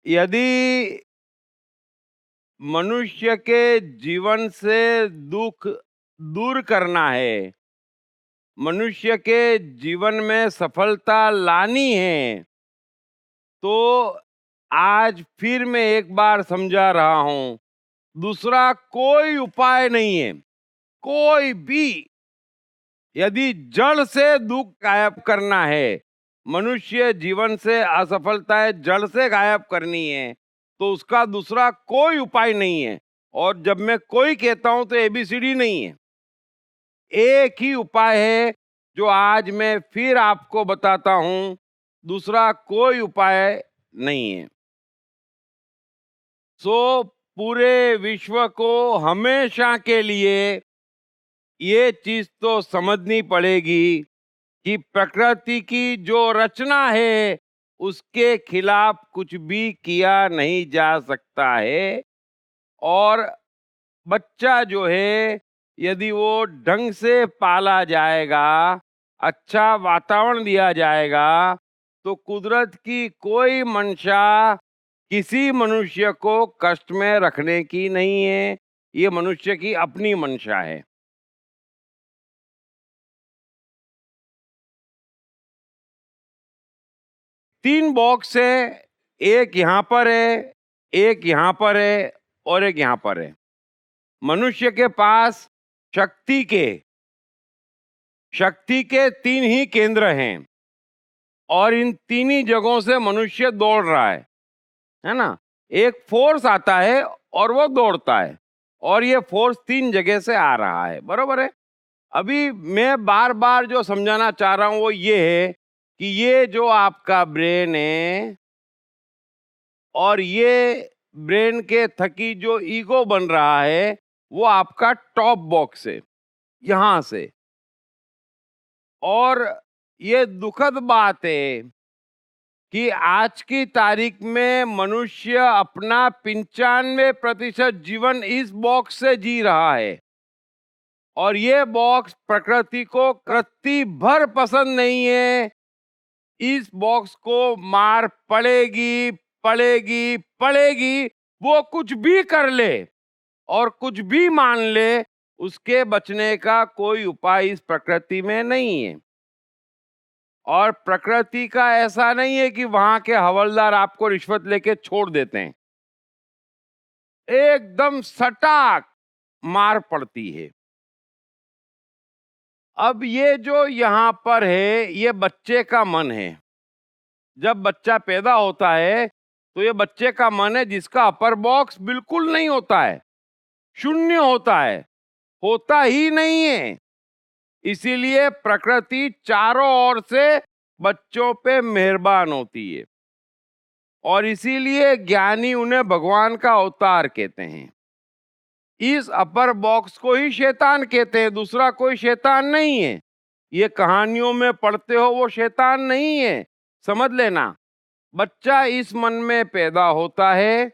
यदि मनुष्य के जीवन से दुख दूर करना है, मनुष्य के जीवन में सफलता लानी है, तो आज फिर मैं एक बार समझा रहा हूं, दूसरा कोई उपाय नहीं है, कोई भी। यदि जड़ से दुख गायब करना है, मनुष्य जीवन से असफलताएं जड़ से गायब करनी है, तो उसका दूसरा कोई उपाय नहीं है। और जब मैं कोई कहता हूं तो एबीसीडी नहीं है, एक ही उपाय है जो आज मैं फिर आपको बताता हूं, दूसरा कोई उपाय नहीं है। सो पूरे विश्व को हमेशा के लिए ये चीज तो समझनी पड़ेगी कि प्रकृति की जो रचना है उसके खिलाफ कुछ भी किया नहीं जा सकता है। और बच्चा जो है, यदि वो ढंग से पाला जाएगा, अच्छा वातावरण दिया जाएगा, तो कुदरत की कोई मंशा किसी मनुष्य को कष्ट में रखने की नहीं है। ये मनुष्य की अपनी मंशा है। 3 बॉक्स है, एक यहाँ पर है, एक यहाँ पर है और एक यहाँ पर है। मनुष्य के पास शक्ति के शक्ति के 3 ही केंद्र हैं और इन 3 ही जगहों से मनुष्य दौड़ रहा है ना? एक फोर्स आता है और वो दौड़ता है, और ये फोर्स 3 जगह से आ रहा है, बरोबर है? अभी मैं बार-बार जो समझाना चाह रहा हूं वो ये है कि ये जो आपका ब्रेन है और ये ब्रेन के थकी जो ईगो बन रहा है, वो आपका टॉप बॉक्स है, यहां से। और ये दुखद बात है कि आज की तारीख में मनुष्य अपना 95% जीवन इस बॉक्स से जी रहा है, और ये बॉक्स प्रकृति को रत्ती भर पसंद नहीं है। इस बॉक्स को मार पड़ेगी, पड़ेगी, पड़ेगी, वो कुछ भी कर ले और कुछ भी मान ले, उसके बचने का कोई उपाय इस प्रकृति में नहीं है। और प्रकृति का ऐसा नहीं है कि वहां के हवलदार आपको रिश्वत लेके छोड़ देते हैं, एकदम सटाक मार पड़ती है। अब ये जो यहाँ पर है, ये बच्चे का मन है। जब बच्चा पैदा होता है तो ये बच्चे का मन है जिसका अपर बॉक्स बिल्कुल नहीं होता है, शून्य होता ही नहीं है। इसीलिए प्रकृति चारों ओर से बच्चों पे मेहरबान होती है, और इसीलिए ज्ञानी उन्हें भगवान का अवतार कहते हैं। इस अपर बॉक्स को ही शैतान कहते हैं, दूसरा कोई शैतान नहीं है। ये कहानियों में पढ़ते हो वो शैतान नहीं है, समझ लेना। बच्चा इस मन में पैदा होता है,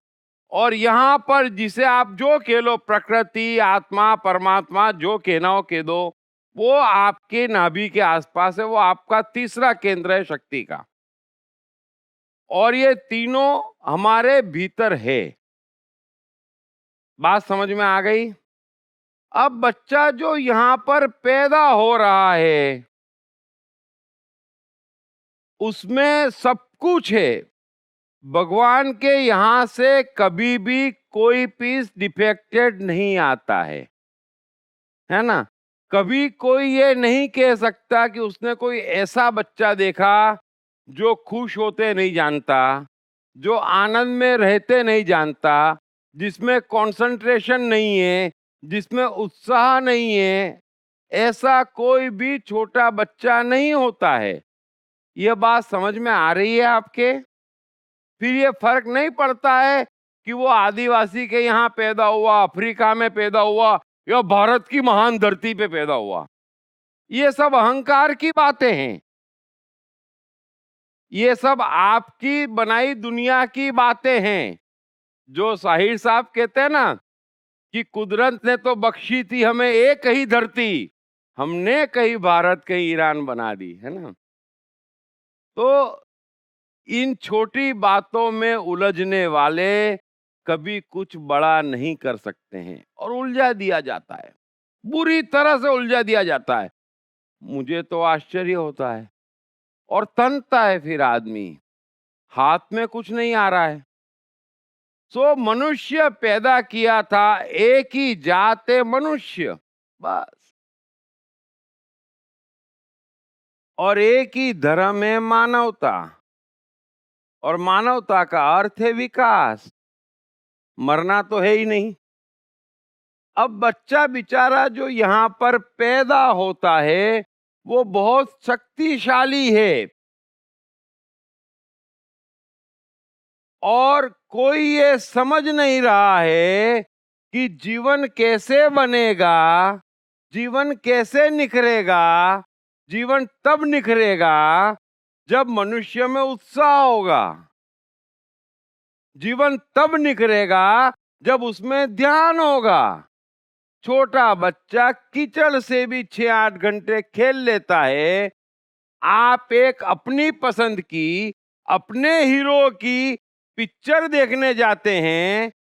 और यहाँ पर जिसे आप जो कह लो, प्रकृति, आत्मा, परमात्मा, जो कहना हो कह दो, वो आपके नाभि के आसपास है, वो आपका तीसरा केंद्र है शक्ति का। और ये तीनों हमारे भीतर है। बात समझ में आ गई? अब बच्चा जो यहाँ पर पैदा हो रहा है, उसमें सब कुछ है। भगवान के यहाँ से कभी भी कोई पीस डिफेक्टेड नहीं आता है ना? कभी कोई ये नहीं कह सकता कि उसने कोई ऐसा बच्चा देखा जो खुश होते नहीं जानता, जो आनंद में रहते नहीं जानता, जिसमें कंसंट्रेशन नहीं है, जिसमें उत्साह नहीं है। ऐसा कोई भी छोटा बच्चा नहीं होता है। यह बात समझ में आ रही है आपके? फिर ये फर्क नहीं पड़ता है कि वो आदिवासी के यहाँ पैदा हुआ, अफ्रीका में पैदा हुआ, या भारत की महान धरती पे पैदा हुआ। ये सब अहंकार की बातें हैं। ये सब आपकी बनाई दुनिया की बातें हैं। जो साहिर साहब कहते हैं ना कि कुदरत ने तो बख्शी थी हमें एक ही धरती, हमने कहीं भारत कहीं ईरान बना दी, है ना? तो इन छोटी बातों में उलझने वाले कभी कुछ बड़ा नहीं कर सकते हैं और उलझा दिया जाता है, बुरी तरह से उलझा दिया जाता है। मुझे तो आश्चर्य होता है और तनता है फिर आदमी, हाथ में कुछ नहीं आ रहा है। सो मनुष्य पैदा किया था, एक ही जात है मनुष्य, बस। और एक ही धर्म है मानवता, और मानवता का अर्थ है विकास। मरना तो है ही नहीं। अब बच्चा बेचारा जो यहाँ पर पैदा होता है वो बहुत शक्तिशाली है, और कोई ये समझ नहीं रहा है कि जीवन कैसे बनेगा, जीवन कैसे निखरेगा। जीवन तब निखरेगा जब मनुष्य में उत्साह होगा। जीवन तब निखरेगा जब उसमें ध्यान होगा। छोटा बच्चा कीचड़ से भी 6-8 घंटे खेल लेता है। आप एक अपनी पसंद की, अपने हीरो की पिक्चर देखने जाते हैं,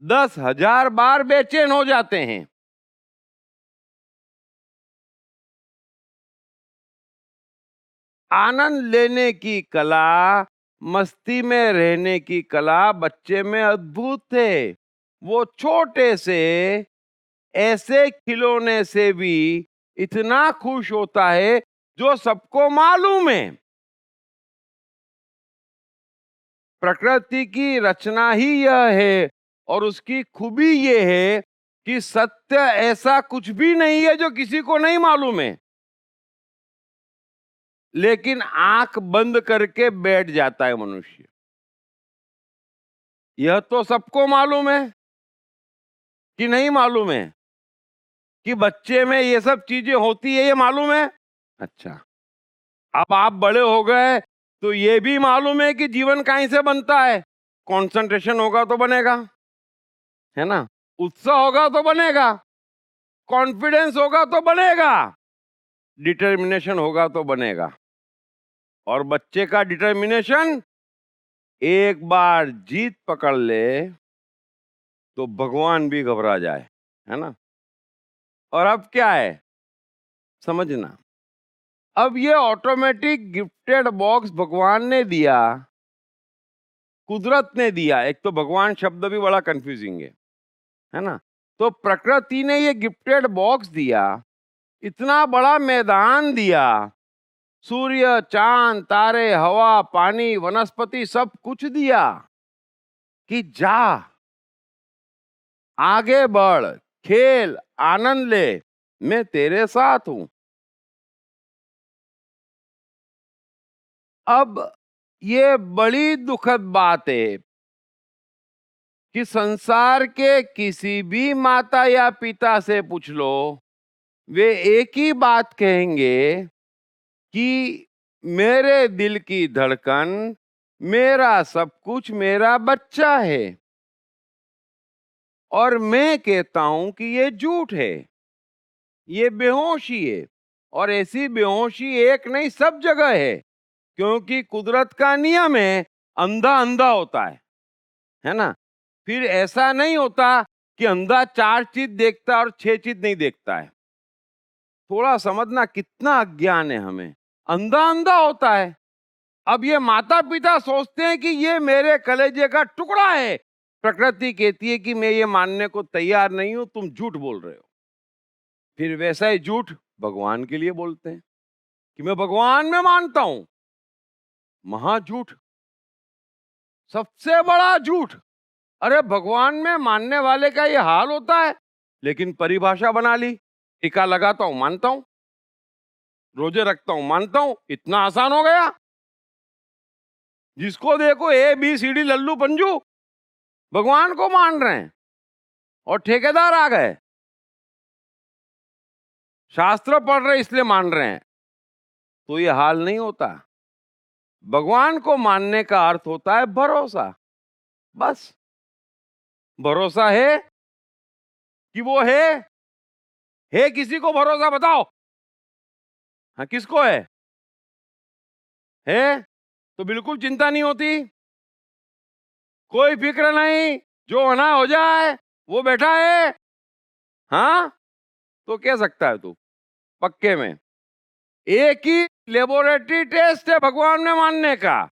10,000 बार बेचैन हो जाते हैं। आनंद लेने की कला, मस्ती में रहने की कला बच्चे में अद्भुत है। वो छोटे से ऐसे खिलौने से भी इतना खुश होता है जो सबको मालूम है। प्रकृति की रचना ही यह है, और उसकी खूबी ये है कि सत्य ऐसा कुछ भी नहीं है जो किसी को नहीं मालूम है, लेकिन आंख बंद करके बैठ जाता है मनुष्य। यह तो सबको मालूम है कि नहीं मालूम है कि बच्चे में ये सब चीजें होती है, ये मालूम है। अच्छा, अब आप बड़े हो गए तो ये भी मालूम है कि जीवन कहीं से बनता है। कंसंट्रेशन होगा तो बनेगा, है ना? उत्साह होगा तो बनेगा, कॉन्फिडेंस होगा तो बनेगा, डिटर्मिनेशन होगा तो बनेगा। और बच्चे का डिटर्मिनेशन एक बार जीत पकड़ ले तो भगवान भी घबरा जाए, है ना? और अब क्या है समझना। अब ये ऑटोमेटिक गिफ्टेड बॉक्स भगवान ने दिया, कुदरत ने दिया। एक तो भगवान शब्द भी बड़ा कंफ्यूजिंग है ना? तो प्रकृति ने ये गिफ्टेड बॉक्स दिया, इतना बड़ा मैदान दिया, सूर्य, चांद, तारे, हवा, पानी, वनस्पति सब कुछ दिया कि जा, आगे बढ़, खेल, आनंद ले, मैं तेरे साथ हूं। अब ये बड़ी दुखद बात है कि संसार के किसी भी माता या पिता से पूछ लो, वे एक ही बात कहेंगे कि मेरे दिल की धड़कन, मेरा सब कुछ मेरा बच्चा है। और मैं कहता हूं कि ये झूठ है, ये बेहोशी है। और ऐसी बेहोशी एक नहीं सब जगह है, क्योंकि कुदरत का नियम है, अंधा अंधा होता है ना? फिर ऐसा नहीं होता कि अंधा 4 चीज देखता है और 6 चीज नहीं देखता है। थोड़ा समझना कितना अज्ञान है हमें। अंधा अंधा होता है। अब ये माता पिता सोचते हैं कि ये मेरे कलेजे का टुकड़ा है। प्रकृति कहती है कि मैं ये मानने को तैयार नहीं हूं, तुम झूठ बोल रहे हो। फिर वैसा ही झूठ भगवान के लिए बोलते हैं कि मैं भगवान में मानता हूं। महाझूठ, सबसे बड़ा झूठ। अरे भगवान में मानने वाले का ये हाल होता है, लेकिन परिभाषा बना ली, टीका लगाता हूं मानता हूं, रोजे रखता हूं मानता हूं, इतना आसान हो गया। जिसको देखो ABCD लल्लू पंजू भगवान को मान रहे हैं, और ठेकेदार आ गए, शास्त्र पढ़ रहे इसलिए मान रहे हैं। तो ये हाल नहीं होता। भगवान को मानने का अर्थ होता है भरोसा। बस भरोसा है कि वो है किसी को भरोसा बताओ। हाँ, किसको है? तो बिल्कुल चिंता नहीं होती, कोई फिक्र नहीं, जो होना हो जाए, वो बैठा है। हाँ, तो कह सकता है तू पक्के में। एक ही लेबोरेटरी टेस्ट है भगवान में मानने का।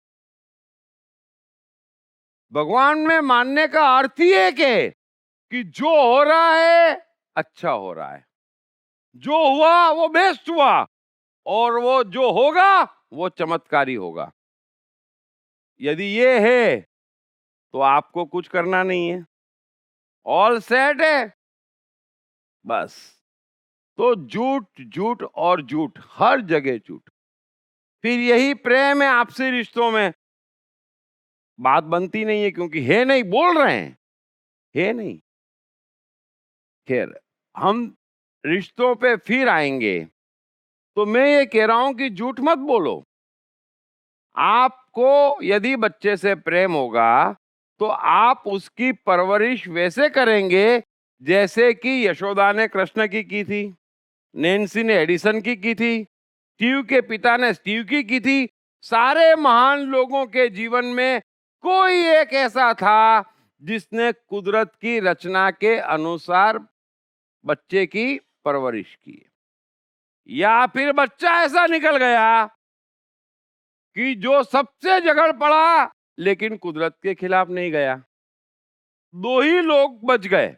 भगवान में मानने का अर्थ ही एक है कि जो हो रहा है अच्छा हो रहा है, जो हुआ वो बेस्ट हुआ, और वो जो होगा वो चमत्कारी होगा। यदि ये है तो आपको कुछ करना नहीं है, ऑल सेट है बस। तो झूठ झूठ और झूठ, हर जगह झूठ। फिर यही प्रेम है आपसी रिश्तों में, बात बनती नहीं है क्योंकि है नहीं, बोल रहे हैं है नहीं। खैर, हम रिश्तों पे फिर आएंगे। तो मैं ये कह रहा हूं कि झूठ मत बोलो। आपको यदि बच्चे से प्रेम होगा तो आप उसकी परवरिश वैसे करेंगे जैसे कि यशोदा ने कृष्ण की थी, नैन्सी ने एडिसन की थी, स्टीव के पिता ने स्टीव की थी। सारे महान लोगों के जीवन में कोई एक ऐसा था जिसने कुदरत की रचना के अनुसार बच्चे की परवरिश की। या फिर बच्चा ऐसा निकल गया कि जो सबसे झगड़ पड़ा लेकिन कुदरत के खिलाफ नहीं गया। दो ही लोग बच गए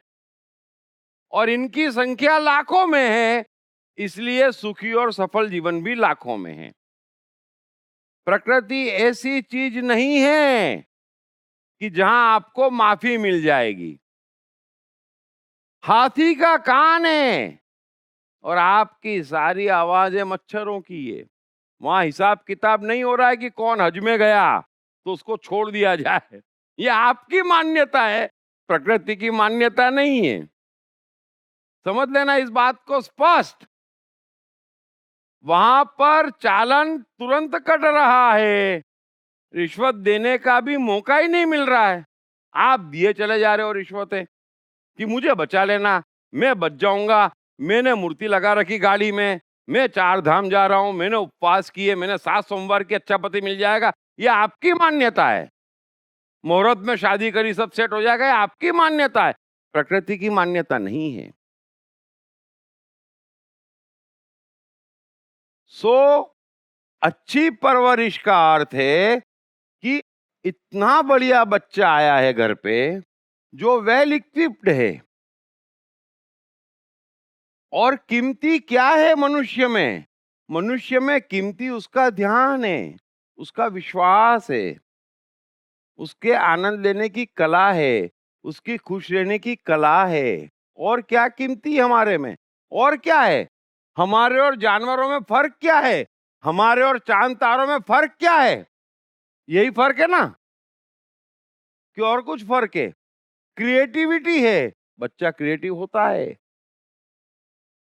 और इनकी संख्या लाखों में है, इसलिए सुखी और सफल जीवन भी लाखों में है। प्रकृति ऐसी चीज नहीं है कि जहां आपको माफी मिल जाएगी। हाथी का कान है और आपकी सारी आवाजें मच्छरों की है। वहां हिसाब किताब नहीं हो रहा है कि कौन हज में गया तो उसको छोड़ दिया जाए। ये आपकी मान्यता है, प्रकृति की मान्यता नहीं है। समझ लेना इस बात को स्पष्ट। वहां पर चालान तुरंत कट रहा है, रिश्वत देने का भी मौका ही नहीं मिल रहा है। आप दिए चले जा रहे हो रिश्वतें कि मुझे बचा लेना, मैं बच जाऊंगा, मैंने मूर्ति लगा रखी गाड़ी में, मैं 4 धाम जा रहा हूं, मैंने उपवास किए, मैंने 7 सोमवार की, अच्छा पति मिल जाएगा। ये आपकी मान्यता है। मुहूर्त में शादी करी सब सेट हो जाएगा, ये आपकी मान्यता है, प्रकृति की मान्यता नहीं है। सो अच्छी परवरिश का अर्थ है कि इतना बढ़िया बच्चा आया है घर पे जो वेल इक्विप्ड है। और कीमती क्या है मनुष्य में? मनुष्य में कीमती उसका ध्यान है, उसका विश्वास है, उसके आनंद लेने की कला है, उसकी खुश रहने की कला है। और क्या कीमती हमारे में? और क्या है? हमारे और जानवरों में फर्क क्या है? हमारे और चांद तारों में फर्क क्या है? यही फर्क है ना, कि और कुछ फर्क है? क्रिएटिविटी है, बच्चा क्रिएटिव होता है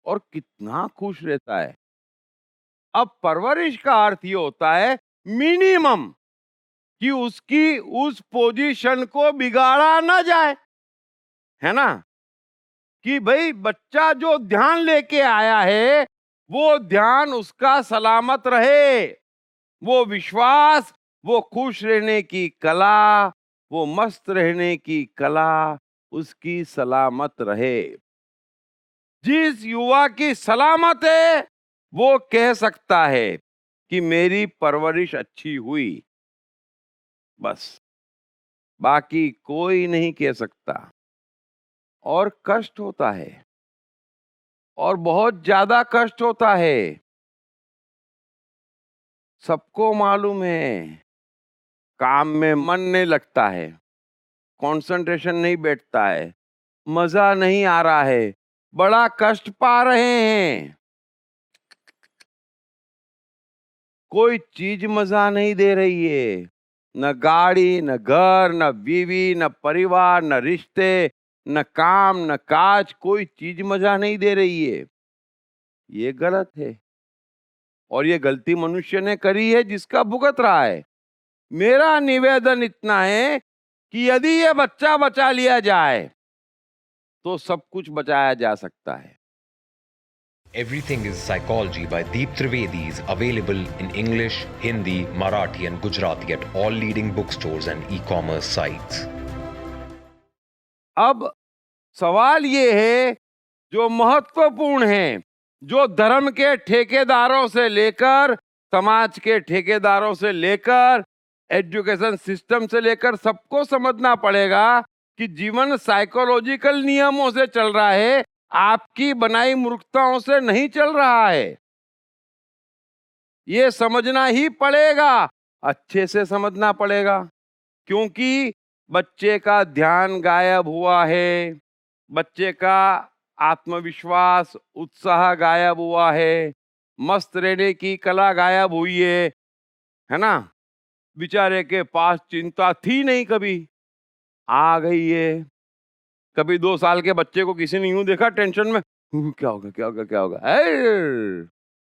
और कितना खुश रहता है। अब परवरिश का अर्थ ये होता है मिनिमम कि उसकी उस पोजीशन को बिगाड़ा ना जाए, है ना, कि भाई बच्चा जो ध्यान लेके आया है वो ध्यान उसका सलामत रहे, वो विश्वास, वो खुश रहने की कला, वो मस्त रहने की कला उसकी सलामत रहे। जिस युवा की सलामत है वो कह सकता है कि मेरी परवरिश अच्छी हुई, बस, बाकी कोई नहीं कह सकता। और कष्ट होता है, और बहुत ज्यादा कष्ट होता है, सबको मालूम है। काम में मन नहीं लगता है, कंसंट्रेशन नहीं बैठता है, मजा नहीं आ रहा है, बड़ा कष्ट पा रहे हैं। कोई चीज मजा नहीं दे रही है, न गाड़ी, न घर, न बीवी, न परिवार, न रिश्ते, न काम, न काज, कोई चीज मजा नहीं दे रही है। ये गलत है और ये गलती मनुष्य ने करी है जिसका भुगत रहा है। मेरा निवेदन इतना है कि यदि ये बच्चा बचा लिया जाए तो सब कुछ बचाया जा सकता है। Everything is Psychology by Deep Trivedi is available in English, Hindi, Marathi and Gujarati at all leading bookstores and e-commerce sites. अब सवाल ये है जो महत्वपूर्ण है, जो धर्म के ठेकेदारों से लेकर, समाज के ठेकेदारों से लेकर, एजुकेशन सिस्टम से लेकर सबको समझना पड़ेगा कि जीवन साइकोलॉजिकल नियमों से चल रहा है, आपकी बनाई मूर्खताओं से नहीं चल रहा है। ये समझना ही पड़ेगा, अच्छे से समझना पड़ेगा, क्योंकि बच्चे का ध्यान गायब हुआ है, बच्चे का आत्मविश्वास, उत्साह गायब हुआ है, मस्त रहने की कला गायब हुई है ना? बेचारे के पास चिंता थी नहीं, कभी आ गई है। कभी 2 साल के बच्चे को किसी ने यूं देखा टेंशन में, क्या होगा क्या होगा क्या होगा,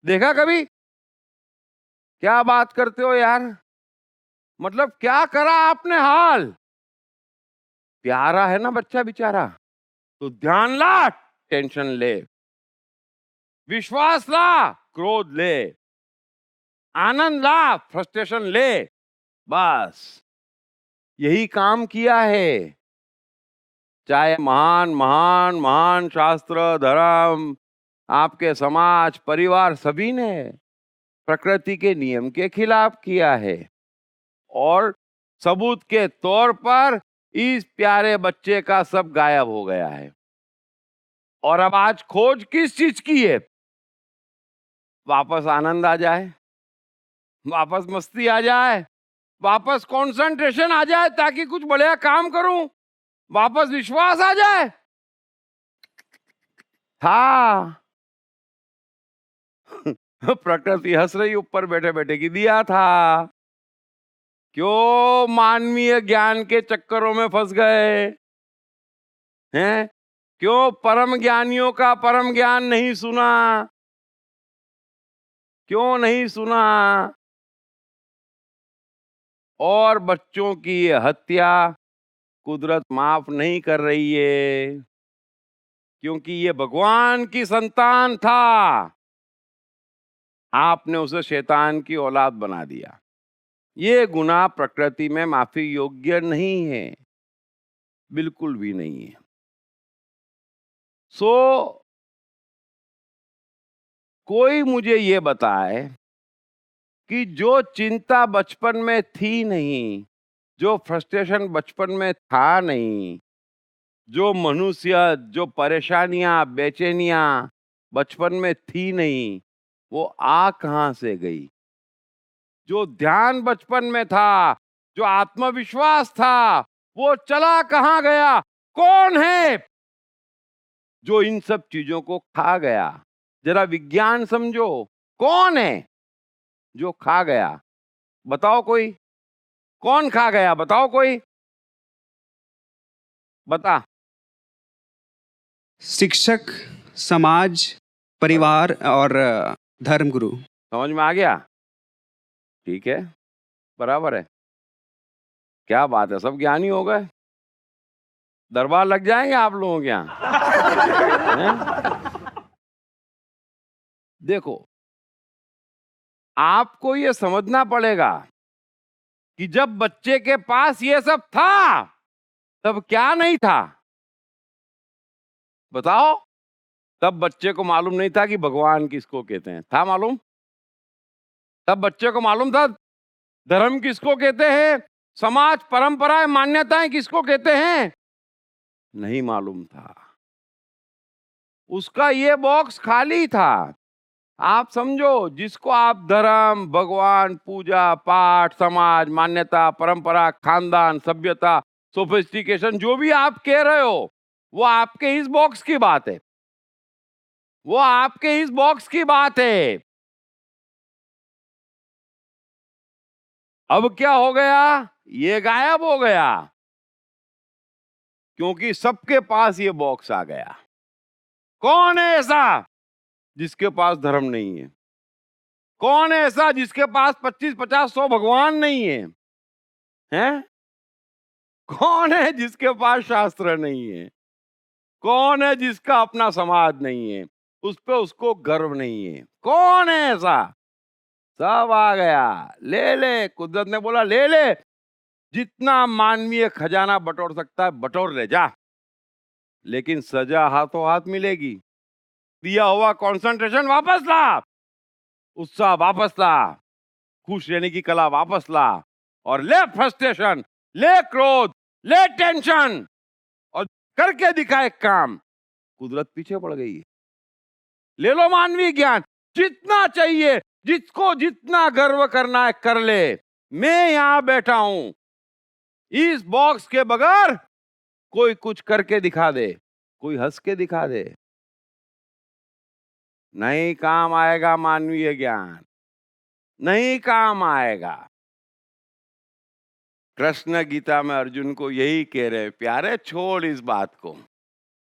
देखा कभी? क्या बात करते हो यार, मतलब क्या करा आपने हाल? प्यारा है ना बच्चा बेचारा, तो ध्यान ला, टेंशन ले, विश्वास ला, क्रोध ले, आनंद ला, फ्रस्ट्रेशन ले, बस यही काम किया है। चाहे महान महान महान शास्त्र, धर्म, आपके समाज, परिवार, सभी ने प्रकृति के नियम के खिलाफ किया है, और सबूत के तौर पर इस प्यारे बच्चे का सब गायब हो गया है। और अब आज खोज किस चीज की है? वापस आनंद आ जाए, वापस मस्ती आ जाए, वापस कंसंट्रेशन आ जाए ताकि कुछ बढ़िया काम करूं, वापस विश्वास आ जाए। था प्रकृति हंस रही ऊपर बैठे बैठे की दिया था। क्यों मानवीय ज्ञान के चक्करों में फंस गए हैं? क्यों परम ज्ञानियों का परम ज्ञान नहीं सुना? क्यों नहीं सुना? और बच्चों की ये हत्या कुदरत माफ नहीं कर रही है, क्योंकि ये भगवान की संतान था, आपने उसे शैतान की औलाद बना दिया। ये गुनाह प्रकृति में माफी योग्य नहीं है, बिल्कुल भी नहीं है। सो कोई मुझे ये बताए कि जो चिंता बचपन में थी नहीं, जो फ्रस्ट्रेशन बचपन में था नहीं, जो मनुष्य, जो परेशानियां, बेचैनियां बचपन में थी नहीं, वो आ कहां से गई? जो ध्यान बचपन में था, जो आत्मविश्वास था, वो चला कहां गया? कौन है जो इन सब चीजों को खा गया? जरा विज्ञान समझो, कौन है जो खा गया? बताओ कोई, कौन खा गया? बताओ कोई, बता। शिक्षक, समाज, परिवार और धर्मगुरु। समझ में आ गया? ठीक है, बराबर है। क्या बात है, सब ज्ञानी हो गए। दरबार लग जाएंगे आप लोगों के यहाँ। देखो, आपको ये समझना पड़ेगा कि जब बच्चे के पास ये सब था, तब क्या नहीं था? बताओ। तब बच्चे को मालूम नहीं था कि भगवान किसको कहते हैं। था मालूम? तब बच्चे को मालूम था धर्म किसको कहते हैं, समाज, परंपराएं, मान्यताएं किसको कहते हैं? नहीं मालूम था। उसका ये बॉक्स खाली था। आप समझो, जिसको आप धर्म, भगवान, पूजा पाठ, समाज, मान्यता, परंपरा, खानदान, सभ्यता, सोफिस्टिकेशन, जो भी आप कह रहे हो, वो आपके इस बॉक्स की बात है। वो आपके इस बॉक्स की बात है। अब क्या हो गया? ये गायब हो गया, क्योंकि सबके पास ये बॉक्स आ गया। कौन है ऐसा जिसके पास धर्म नहीं है? कौन है ऐसा जिसके पास 25, 50, 100 भगवान नहीं है? हैं? कौन है जिसके पास शास्त्र नहीं है? कौन है जिसका अपना समाज नहीं है? उस पे उसको गर्व नहीं है। कौन है ऐसा? सब आ गया, ले ले। कुदरत ने बोला ले ले, जितना मानवीय खजाना बटोर सकता है बटोर ले जा, लेकिन सजा हाथों हाथ मिलेगी। दिया हुआ कंसंट्रेशन वापस ला, उत्साह वापस ला, खुश रहने की कला वापस ला, और ले फ्रस्ट्रेशन, ले क्रोध, ले टेंशन, और करके दिखा एक काम। कुदरत पीछे पड़ गई है। ले लो मानवीय ज्ञान, जितना चाहिए, जिसको जितना गर्व करना है कर ले। मैं यहां बैठा हूं, इस बॉक्स के बगैर कोई कुछ करके दिखा दे, कोई हंस के दिखा दे, नहीं काम आएगा मानवीय ज्ञान, नहीं काम आएगा। कृष्ण गीता में अर्जुन को यही कह रहे, प्यारे छोड़ इस बात को।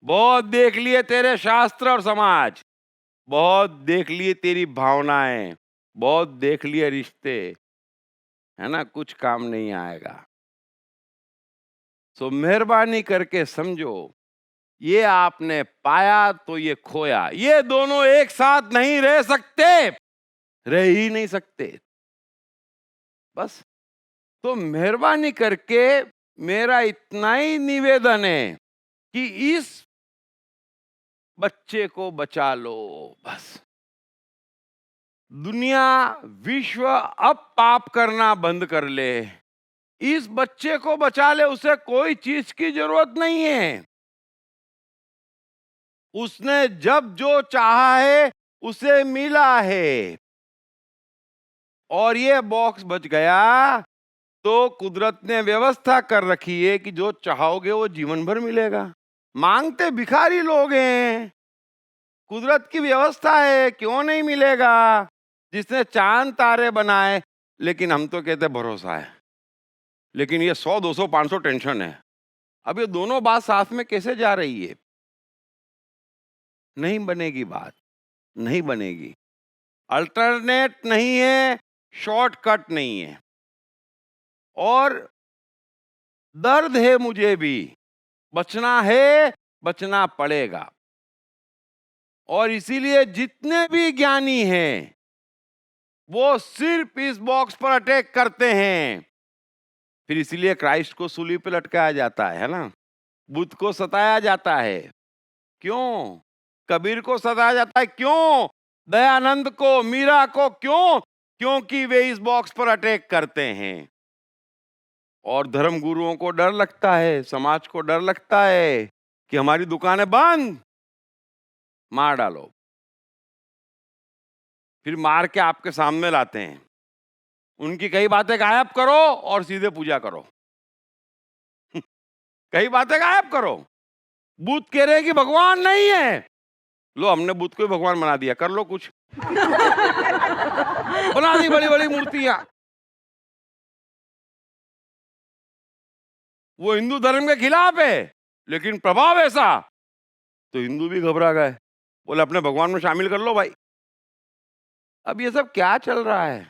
बहुत देख लिए तेरे शास्त्र और समाज, बहुत देख लिए तेरी भावनाएं, बहुत देख लिए रिश्ते, है ना, कुछ काम नहीं आएगा। सो मेहरबानी करके समझो, ये आपने पाया तो ये खोया, ये दोनों एक साथ नहीं रह सकते, रह ही नहीं सकते। बस तो मेहरबानी करके मेरा इतना ही निवेदन है कि इस बच्चे को बचा लो। बस दुनिया, विश्व अब पाप करना बंद कर ले, इस बच्चे को बचा ले, उसे कोई चीज की जरूरत नहीं है। उसने जब जो चाहा है उसे मिला है, और ये बॉक्स बच गया तो कुदरत ने व्यवस्था कर रखी है कि जो चाहोगे वो जीवन भर मिलेगा। मांगते भिखारी लोग हैं, कुदरत की व्यवस्था है, क्यों नहीं मिलेगा? जिसने चांद तारे बनाए, लेकिन हम तो कहते भरोसा है, लेकिन ये 100 200 500 टेंशन है। अब ये दोनों बात साथ में कैसे जा रही है? नहीं बनेगी बात, नहीं बनेगी। अल्टरनेट नहीं है, शॉर्टकट नहीं है। और दर्द है मुझे भी, बचना है, बचना पड़ेगा। और इसीलिए जितने भी ज्ञानी हैं वो सिर्फ इस बॉक्स पर अटैक करते हैं। फिर इसीलिए क्राइस्ट को सूली पे लटकाया जाता है ना, बुद्ध को सताया जाता है, क्यों? कबीर को सताया जाता है, क्यों? दयानंद को, मीरा को, क्यों? क्योंकि वे इस बॉक्स पर अटैक करते हैं। और धर्म गुरुओं को डर लगता है, समाज को डर लगता है कि हमारी दुकानें बंद, मार डालो। फिर मार के आपके सामने लाते हैं, उनकी कई बातें गायब करो और सीधे पूजा करो। कई बातें गायब करो। बुद्ध कह रहे हैं कि भगवान नहीं है, लो हमने बुद्ध को भगवान बना दिया, कर लो कुछ। बना दी बड़ी बड़ी मूर्तियां। वो हिंदू धर्म के खिलाफ है, लेकिन प्रभाव ऐसा, तो हिंदू भी घबरा गए, बोले अपने भगवान में शामिल कर लो भाई। अब ये सब क्या चल रहा है?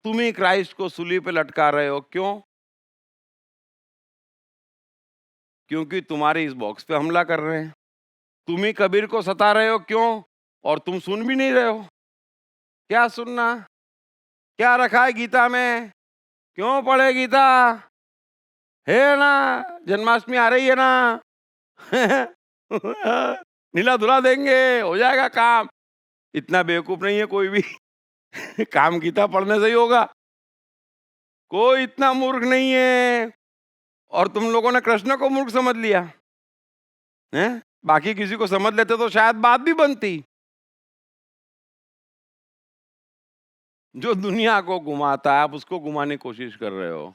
तुम ही क्राइस्ट को सूली पे लटका रहे हो, क्यों? क्योंकि तुम्हारे इस बॉक्स पे हमला कर रहे हैं। तुम ही कबीर को सता रहे हो, क्यों? और तुम सुन भी नहीं रहे हो। क्या सुनना? क्या रखा है गीता में? क्यों पढ़े गीता? है ना, जन्माष्टमी आ रही है ना। नीला धुला देंगे, हो जाएगा काम। इतना बेवकूफ नहीं है कोई भी। काम गीता पढ़ने से ही होगा। कोई इतना मूर्ख नहीं है। और तुम लोगों ने कृष्ण को मूर्ख समझ लिया है? बाकी किसी को समझ लेते तो शायद बात भी बनती। जो दुनिया को घुमाता है आप उसको घुमाने की कोशिश कर रहे हो।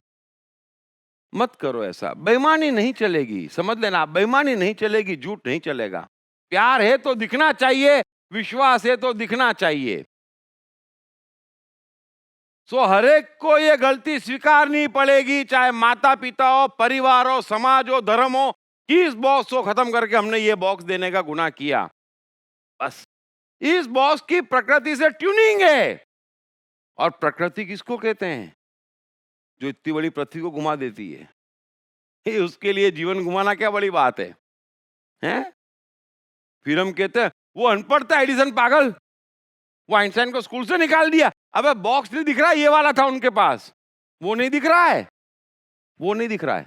मत करो ऐसा, बेईमानी नहीं चलेगी, समझ लेना, बेईमानी नहीं चलेगी, झूठ नहीं चलेगा। प्यार है तो दिखना चाहिए, विश्वास है तो दिखना चाहिए। सो हर एक को ये गलती स्वीकारनी पड़ेगी, चाहे माता पिता हो, परिवार हो, समाज हो, धर्म हो, कि इस बॉक्स को खत्म करके हमने ये बॉक्स देने का गुनाह किया। बस इस बॉक्स की प्रकृति से ट्यूनिंग है। और प्रकृति किसको कहते हैं? जो इतनी बड़ी पृथ्वी को घुमा देती है। ये उसके लिए जीवन घुमाना क्या बड़ी बात है? हैं? फिर हम कहते हैं वो अनपढ़ था एडिसन पागल, वो आइंस्टाइन को स्कूल से निकाल दिया। अबे बॉक्स नहीं दिख रहा, ये वाला था उनके पास, वो नहीं दिख रहा है, वो नहीं दिख रहा है,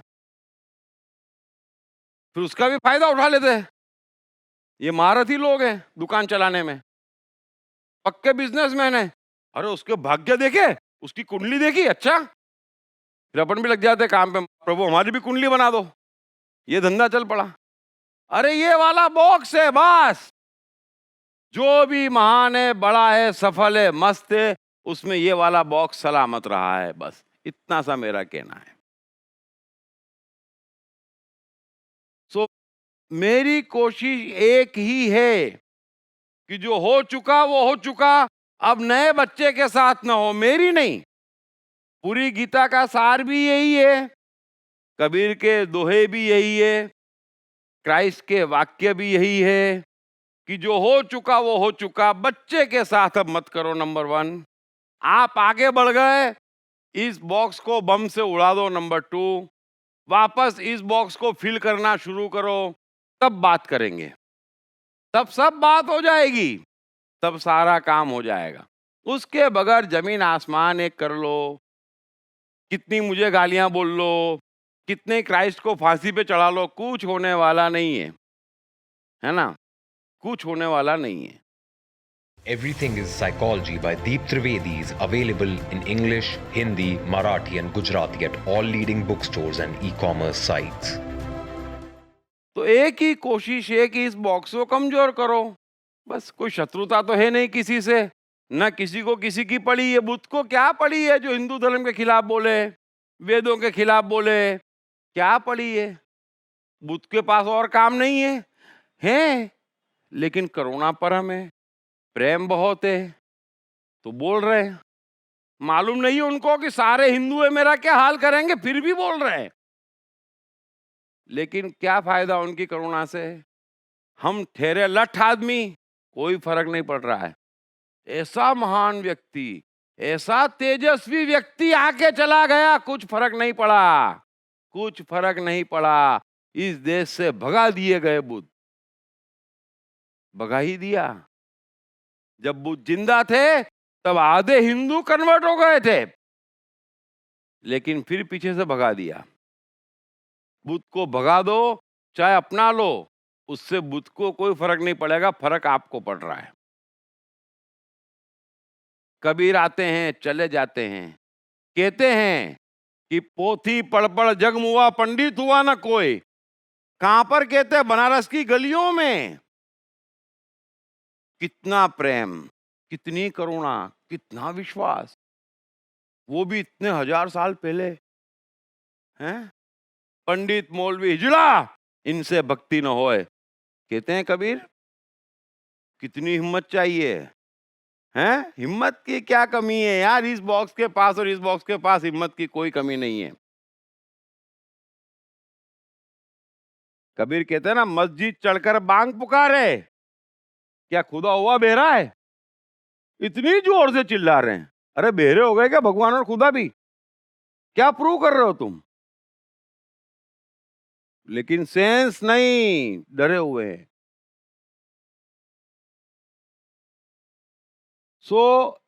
फिर उसका भी फायदा उठा लेते हैं। ये महारथी लोग हैं दुकान चलाने में, पक्के बिजनेसमैन है। अरे उसके भाग्य देखे, उसकी कुंडली देखी, अच्छा, फिर अपन भी लग जाते हैं काम पे, प्रभु हमारी भी कुंडली बना दो, ये धंधा चल पड़ा। अरे ये वाला बॉक्स है बस, जो भी महान है, बड़ा है, सफल है, मस्त है, उसमें ये वाला बॉक्स सलामत रहा है, बस इतना सा मेरा कहना है। सो मेरी कोशिश एक ही है कि जो हो चुका वो हो चुका, अब नए बच्चे के साथ ना हो, मेरी नहीं, पूरी गीता का सार भी यही है, कबीर के दोहे भी यही है, क्राइस्ट के वाक्य भी यही है कि जो हो चुका वो हो चुका, बच्चे के साथ अब मत करो। नंबर 1, आप आगे बढ़ गए, इस बॉक्स को बम से उड़ा दो। नंबर 2, वापस इस बॉक्स को फिल करना शुरू करो, तब बात करेंगे, तब सब बात हो जाएगी, तब सारा काम हो जाएगा। उसके बगैर जमीन आसमान एक कर लो, कितनी मुझे गालियां बोल लो, कितने क्राइस्ट को फांसी पे चढ़ा लो, कुछ होने वाला नहीं है ना, कुछ होने वाला नहीं है। Everything is Psychology by Deep Trivedi is available in English, Hindi, Marathi, and Gujarati at all leading bookstores and e-commerce sites. तो एक ही कोशिश है कि इस बॉक्स को कमजोर करो, बस। कोई शत्रुता तो है नहीं किसी से, न किसी को किसी की पड़ी है। बुद्ध को क्या पड़ी है जो हिंदू धर्म के खिलाफ बोले, वेदों के खिलाफ बोले, क्या पड़ी है? बुद्ध के पास और काम नहीं है लेकिन करुणा परम है, प्रेम बहुत है, तो बोल रहे हैं। मालूम नहीं है उनको कि सारे हिंदू है मेरा क्या हाल करेंगे, फिर भी बोल रहे हैं। लेकिन क्या फायदा उनकी करुणा से? हम ठहरे लठ आदमी, कोई फर्क नहीं पड़ रहा है। ऐसा महान व्यक्ति, ऐसा तेजस्वी व्यक्ति आके चला गया, कुछ फर्क नहीं पड़ा, कुछ फर्क नहीं पड़ा। इस देश से भगा दिए गए बुद्ध, भगा ही दिया। जब बुद्ध जिंदा थे तब आधे हिंदू कन्वर्ट हो गए थे, लेकिन फिर पीछे से भगा दिया। बुद्ध को भगा दो चाहे अपना लो, उससे बुद्ध को कोई फर्क नहीं पड़ेगा, फर्क आपको पड़ रहा है। कबीर आते हैं चले जाते हैं, कहते हैं कि पोथी पढ़ पढ़ जग मुआ, पंडित हुआ ना कोई। कहां पर कहते हैं? बनारस की गलियों में। कितना प्रेम, कितनी करुणा, कितना विश्वास, वो भी इतने 1000 साल पहले हैं। पंडित मौलवी हिजड़ा, इनसे भक्ति न होए, कहते हैं कबीर। कितनी हिम्मत चाहिए हैं? हिम्मत की क्या कमी है यार? इस बॉक्स के पास और इस बॉक्स के पास हिम्मत की कोई कमी नहीं है। कबीर कहते हैं ना, मस्जिद चढ़कर बांग पुकारे, क्या खुदा हुआ बहरा है? इतनी जोर से चिल्ला रहे हैं। अरे बहरे हो गए क्या भगवान और खुदा भी? क्या प्रूव कर रहे हो तुम? लेकिन सेंस नहीं, डरे हुए हैं।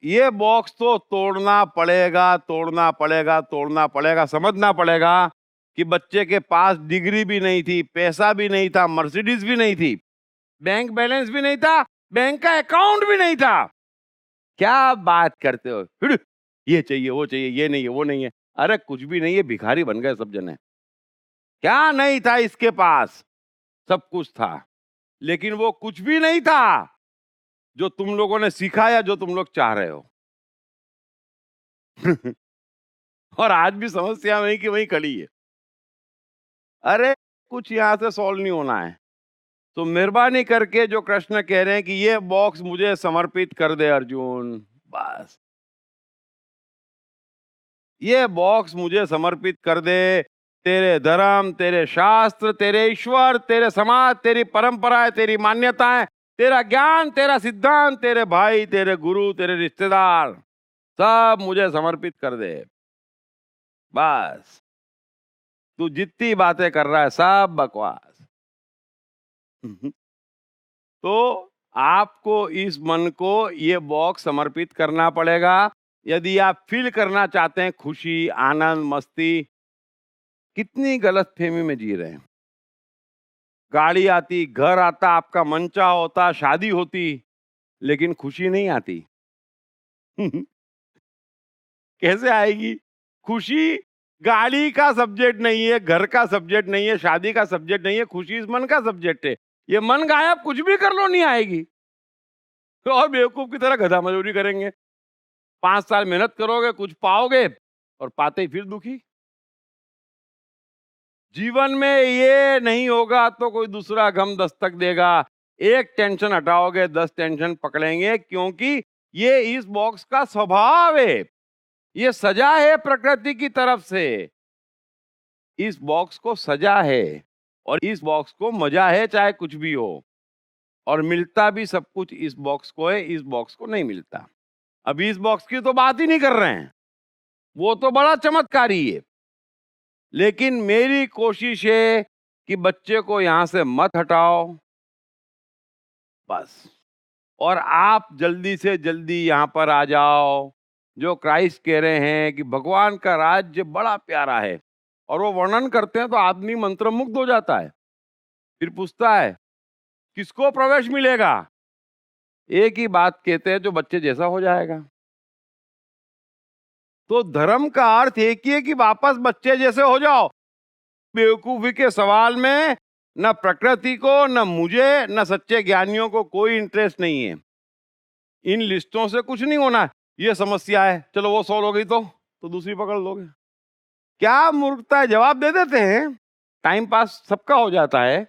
ये बॉक्स तो तोड़ना पड़ेगा, तोड़ना पड़ेगा, तोड़ना पड़ेगा। समझना पड़ेगा कि बच्चे के पास डिग्री भी नहीं थी, पैसा भी नहीं था, मर्सिडीज भी नहीं थी, बैंक बैलेंस भी नहीं था, बैंक का अकाउंट भी नहीं था। क्या बात करते हो? ये चाहिए, वो चाहिए, ये नहीं है, वो नहीं है। अरे कुछ भी नहीं है, भिखारी बन गए सब जने। क्या नहीं था इसके पास? सब कुछ था, लेकिन वो कुछ भी नहीं था जो तुम लोगों ने सीखा या जो तुम लोग चाह रहे हो। और आज भी समस्या वहीं की वहीं खड़ी है। अरे कुछ यहां से सॉल्व नहीं होना है, तो मेहरबानी करके जो कृष्ण कह रहे हैं कि ये बॉक्स मुझे समर्पित कर दे अर्जुन, बस ये बॉक्स मुझे समर्पित कर दे। तेरे धर्म, तेरे शास्त्र, तेरे ईश्वर, तेरे समाज, तेरी परंपराएं, तेरी मान्यताएं, तेरा ज्ञान, तेरा सिद्धांत, तेरे भाई, तेरे गुरु, तेरे रिश्तेदार, सब मुझे समर्पित कर दे। बस तू जितनी बातें कर रहा है सब बकवास। तो आपको इस मन को ये बॉक्स समर्पित करना पड़ेगा। यदि आप फील करना चाहते हैं खुशी, आनंद, मस्ती, कितनी गलतफहमी में जी रहे हैं। गाड़ी आती, घर आता, आपका मन चाहा होता, शादी होती, लेकिन खुशी नहीं आती। कैसे आएगी? खुशी गाड़ी का सब्जेक्ट नहीं है, घर का सब्जेक्ट नहीं है, शादी का सब्जेक्ट नहीं है, खुशी इस मन का सब्जेक्ट है। ये मन गायब कुछ भी कर लो नहीं आएगी। तो और बेवकूफ की तरह गधा मजदूरी करेंगे। 5 साल मेहनत करोगे, कुछ पाओगे और पाते ही फिर दुखी। जीवन में ये नहीं होगा तो कोई दूसरा गम दस्तक देगा। एक टेंशन हटाओगे 10 टेंशन पकड़ेंगे, क्योंकि ये इस बॉक्स का स्वभाव है। ये सजा है प्रकृति की तरफ से। इस बॉक्स को सजा है और इस बॉक्स को मजा है, चाहे कुछ भी हो। और मिलता भी सब कुछ इस बॉक्स को है, इस बॉक्स को नहीं मिलता। अभी इस बॉक्स की तो बात ही नहीं कर रहे हैं, वो तो बड़ा चमत्कारी है। लेकिन मेरी कोशिश है कि बच्चे को यहां से मत हटाओ, बस। और आप जल्दी से जल्दी यहां पर आ जाओ। जो क्राइस्ट कह रहे हैं कि भगवान का राज्य बड़ा प्यारा है, और वो वर्णन करते हैं तो आदमी मंत्रमुग्ध हो जाता है। फिर पूछता है किसको प्रवेश मिलेगा? एक ही बात कहते हैं, जो बच्चे जैसा हो जाएगा। तो धर्म का अर्थ एक ही है कि वापस बच्चे जैसे हो जाओ। बेवकूफी के सवाल में न प्रकृति को, न मुझे, न सच्चे ज्ञानियों को कोई इंटरेस्ट नहीं है। इन लिस्टों से कुछ नहीं होना। ये समस्या है, चलो वो सॉल्व हो गई तो दूसरी पकड़ लोगे। क्या मूर्खता है, जवाब दे देते हैं, टाइम पास सबका हो जाता है।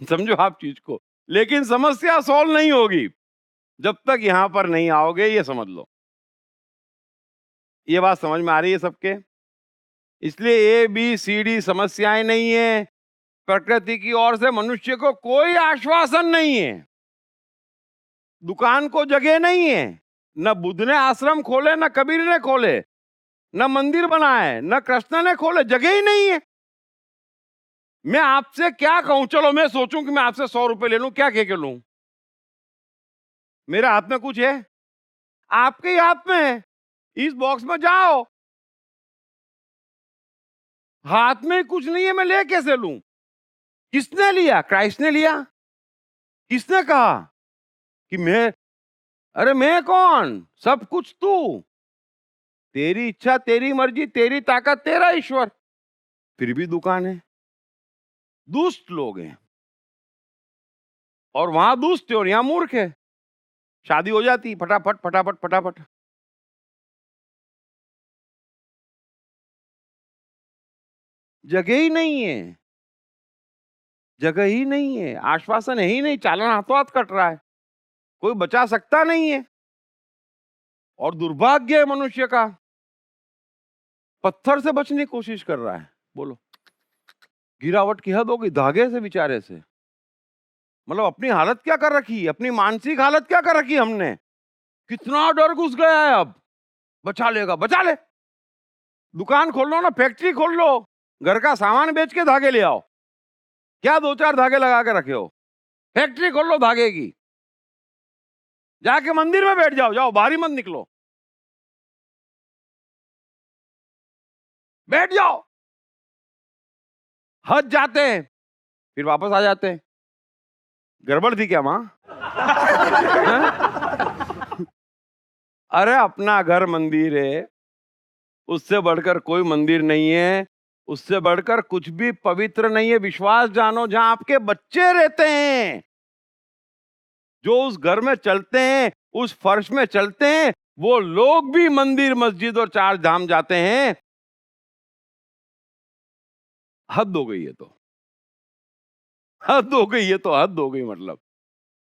समझो आप चीज को, लेकिन समस्या सॉल्व नहीं होगी जब तक यहां पर नहीं आओगे, ये समझ लो। ये बात समझ में आ रही है सबके? इसलिए ABCD समस्याएं नहीं है। प्रकृति की ओर से मनुष्य को कोई आश्वासन नहीं है। दुकान को जगह नहीं है। न बुद्ध ने आश्रम खोले, न कबीर ने खोले, न मंदिर बनाए, न कृष्ण ने खोले, जगह ही नहीं है। मैं आपसे क्या कहूं? चलो मैं सोचूं कि मैं आपसे 100 रुपए ले लूं, क्या कह के लूं? मेरे हाथ में कुछ है? आपके ही हाथ में है। इस बॉक्स में जाओ, हाथ में कुछ नहीं है, मैं ले कैसे लूं? किसने लिया? क्राइस्ट ने लिया। किसने कहा कि अरे मैं कौन? सब कुछ तू, तेरी इच्छा, तेरी मर्जी, तेरी ताकत, तेरा ईश्वर। फिर भी दुकान है। दुष्ट लोग हैं, और वहां दुष्ट है और यहां मूर्ख है। शादी हो जाती फटाफट फटाफट फटाफट। जगह ही नहीं है, जगह ही नहीं है, आश्वासन है ही नहीं। चालन हाथों हाथ कट रहा है, कोई बचा सकता नहीं है। और दुर्भाग्य है मनुष्य का, पत्थर से बचने की कोशिश कर रहा है। बोलो, गिरावट की हद होगी धागे से, बेचारे से। मतलब अपनी हालत क्या कर रखी, अपनी मानसिक हालत क्या कर रखी हमने। कितना डर घुस गया है अब। बचा लेगा, बचा ले। दुकान खोल लो ना, फैक्ट्री खोल लो, घर का सामान बेच के धागे ले आओ। क्या 2-4 धागे लगा के रखे हो? फैक्ट्री खोल लो धागे की। जाके मंदिर में बैठ जाओ, जाओ बाहर ही मत निकलो, बैठ जाओ। हज जाते हैं, फिर वापस आ जाते हैं। गड़बड़ थी क्या मां? अरे अपना घर मंदिर है, उससे बढ़कर कोई मंदिर नहीं है, उससे बढ़कर कुछ भी पवित्र नहीं है। विश्वास जानो, जहां आपके बच्चे रहते हैं, जो उस घर में चलते हैं, उस फर्श में चलते हैं, वो लोग भी मंदिर, मस्जिद और 4 धाम जाते हैं। हद हो गई है तो, हद हो गई है तो, हद हो गई मतलब।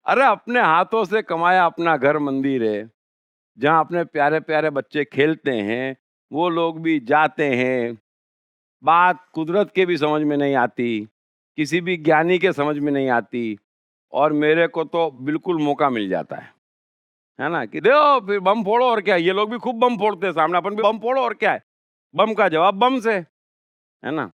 अरे अपने हाथों से कमाया अपना घर मंदिर है, जहां अपने प्यारे प्यारे बच्चे खेलते हैं, वो लोग भी जाते हैं। बात कुदरत के भी समझ में नहीं आती, किसी भी ज्ञानी के समझ में नहीं आती, और मेरे को तो बिल्कुल मौका मिल जाता है ना, कि देखो फिर बम फोड़ो और क्या। ये लोग भी खूब बम फोड़ते हैं सामने, अपन भी बम फोड़ो और क्या है। बम का जवाब बम से, है ना।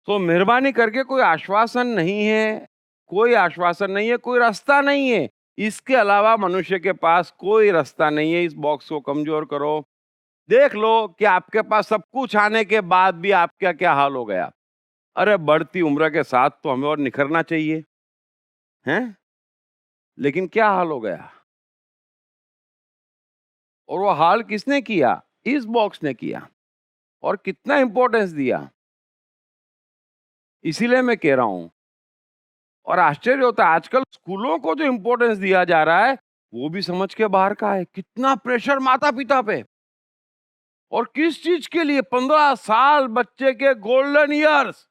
तो मेहरबानी करके, कोई आश्वासन नहीं है, कोई आश्वासन नहीं है, कोई रास्ता नहीं है। इसके अलावा मनुष्य के पास कोई रास्ता नहीं है। इस बॉक्स को कमजोर करो, देख लो कि आपके पास सब कुछ आने के बाद भी आपका क्या हाल हो गया। अरे बढ़ती उम्र के साथ तो हमें और निखरना चाहिए, हैं? लेकिन क्या हाल हो गया? और वो हाल किसने किया? इस बॉक्स ने किया। और कितना इंपॉर्टेंस दिया। इसीलिए मैं कह रहा हूं, और आश्चर्य होता है आजकल स्कूलों को जो इंपॉर्टेंस दिया जा रहा है वो भी समझ के बाहर का है। कितना प्रेशर माता पिता पे, और किस चीज के लिए? 15 साल बच्चे के गोल्डन ईयर्स,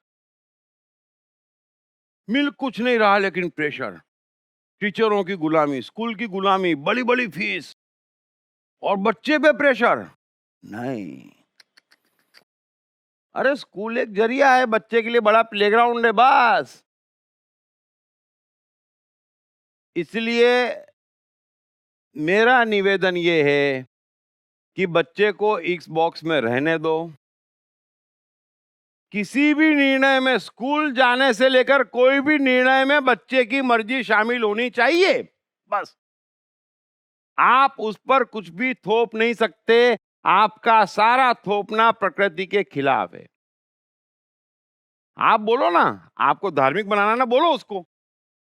मिल कुछ नहीं रहा लेकिन प्रेशर, टीचरों की गुलामी, स्कूल की गुलामी, बड़ी बड़ी फीस, और बच्चे पे प्रेशर नहीं। अरे स्कूल एक जरिया है, बच्चे के लिए बड़ा प्लेग्राउंड है बस। इसलिए मेरा निवेदन ये है कि बच्चे को इस बॉक्स में रहने दो। किसी भी निर्णय में, स्कूल जाने से लेकर कोई भी निर्णय में बच्चे की मर्जी शामिल होनी चाहिए, बस। आप उस पर कुछ भी थोप नहीं सकते। आपका सारा थोपना प्रकृति के खिलाफ है। आप बोलो ना, आपको धार्मिक बनाना ना, बोलो उसको,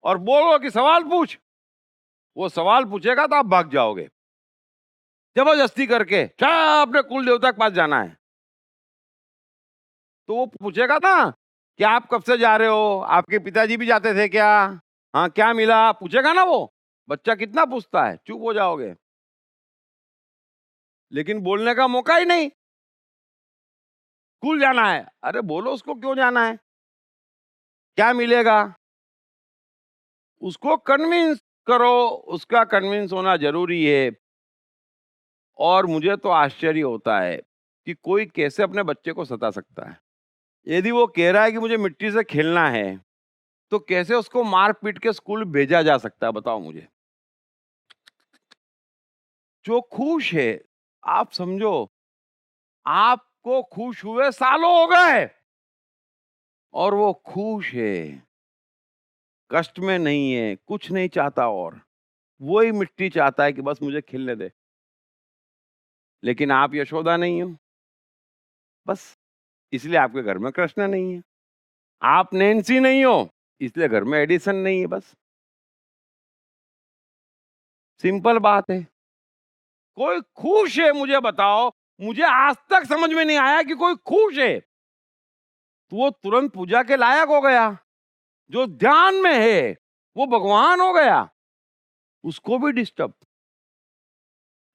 और बोलो कि सवाल पूछ। वो सवाल पूछेगा तो आप भाग जाओगे जबरदस्ती करके, चाहे अपने कुल देवता के पास जाना है। तो वो पूछेगा ना कि आप कब से जा रहे हो, आपके पिताजी भी जाते थे क्या, हाँ क्या मिला, पूछेगा ना वो। बच्चा कितना पूछता है, चुप हो जाओगे, लेकिन बोलने का मौका ही नहीं। स्कूल जाना है, अरे बोलो उसको क्यों जाना है, क्या मिलेगा, उसको कन्विंस करो। उसका कन्विंस होना जरूरी है। और मुझे तो आश्चर्य होता है कि कोई कैसे अपने बच्चे को सता सकता है। यदि वो कह रहा है कि मुझे मिट्टी से खेलना है, तो कैसे उसको मार पीट के स्कूल भेजा जा सकता है, बताओ मुझे। जो खुश है, आप समझो, आपको खुश हुए सालों हो गए, और वो खुश है, कष्ट में नहीं है, कुछ नहीं चाहता, और वही मिट्टी चाहता है कि बस मुझे खेलने दे। लेकिन आप यशोदा नहीं हो, बस इसलिए आपके घर में कृष्ण नहीं है। आप नैन्सी नहीं हो, इसलिए घर में एडिसन नहीं है, बस सिंपल बात है। कोई खुश है, मुझे बताओ, मुझे आज तक समझ में नहीं आया कि कोई खुश है। तो वो तुरंत पूजा के लायक हो गया। जो ध्यान में है वो भगवान हो गया, उसको भी डिस्टर्ब।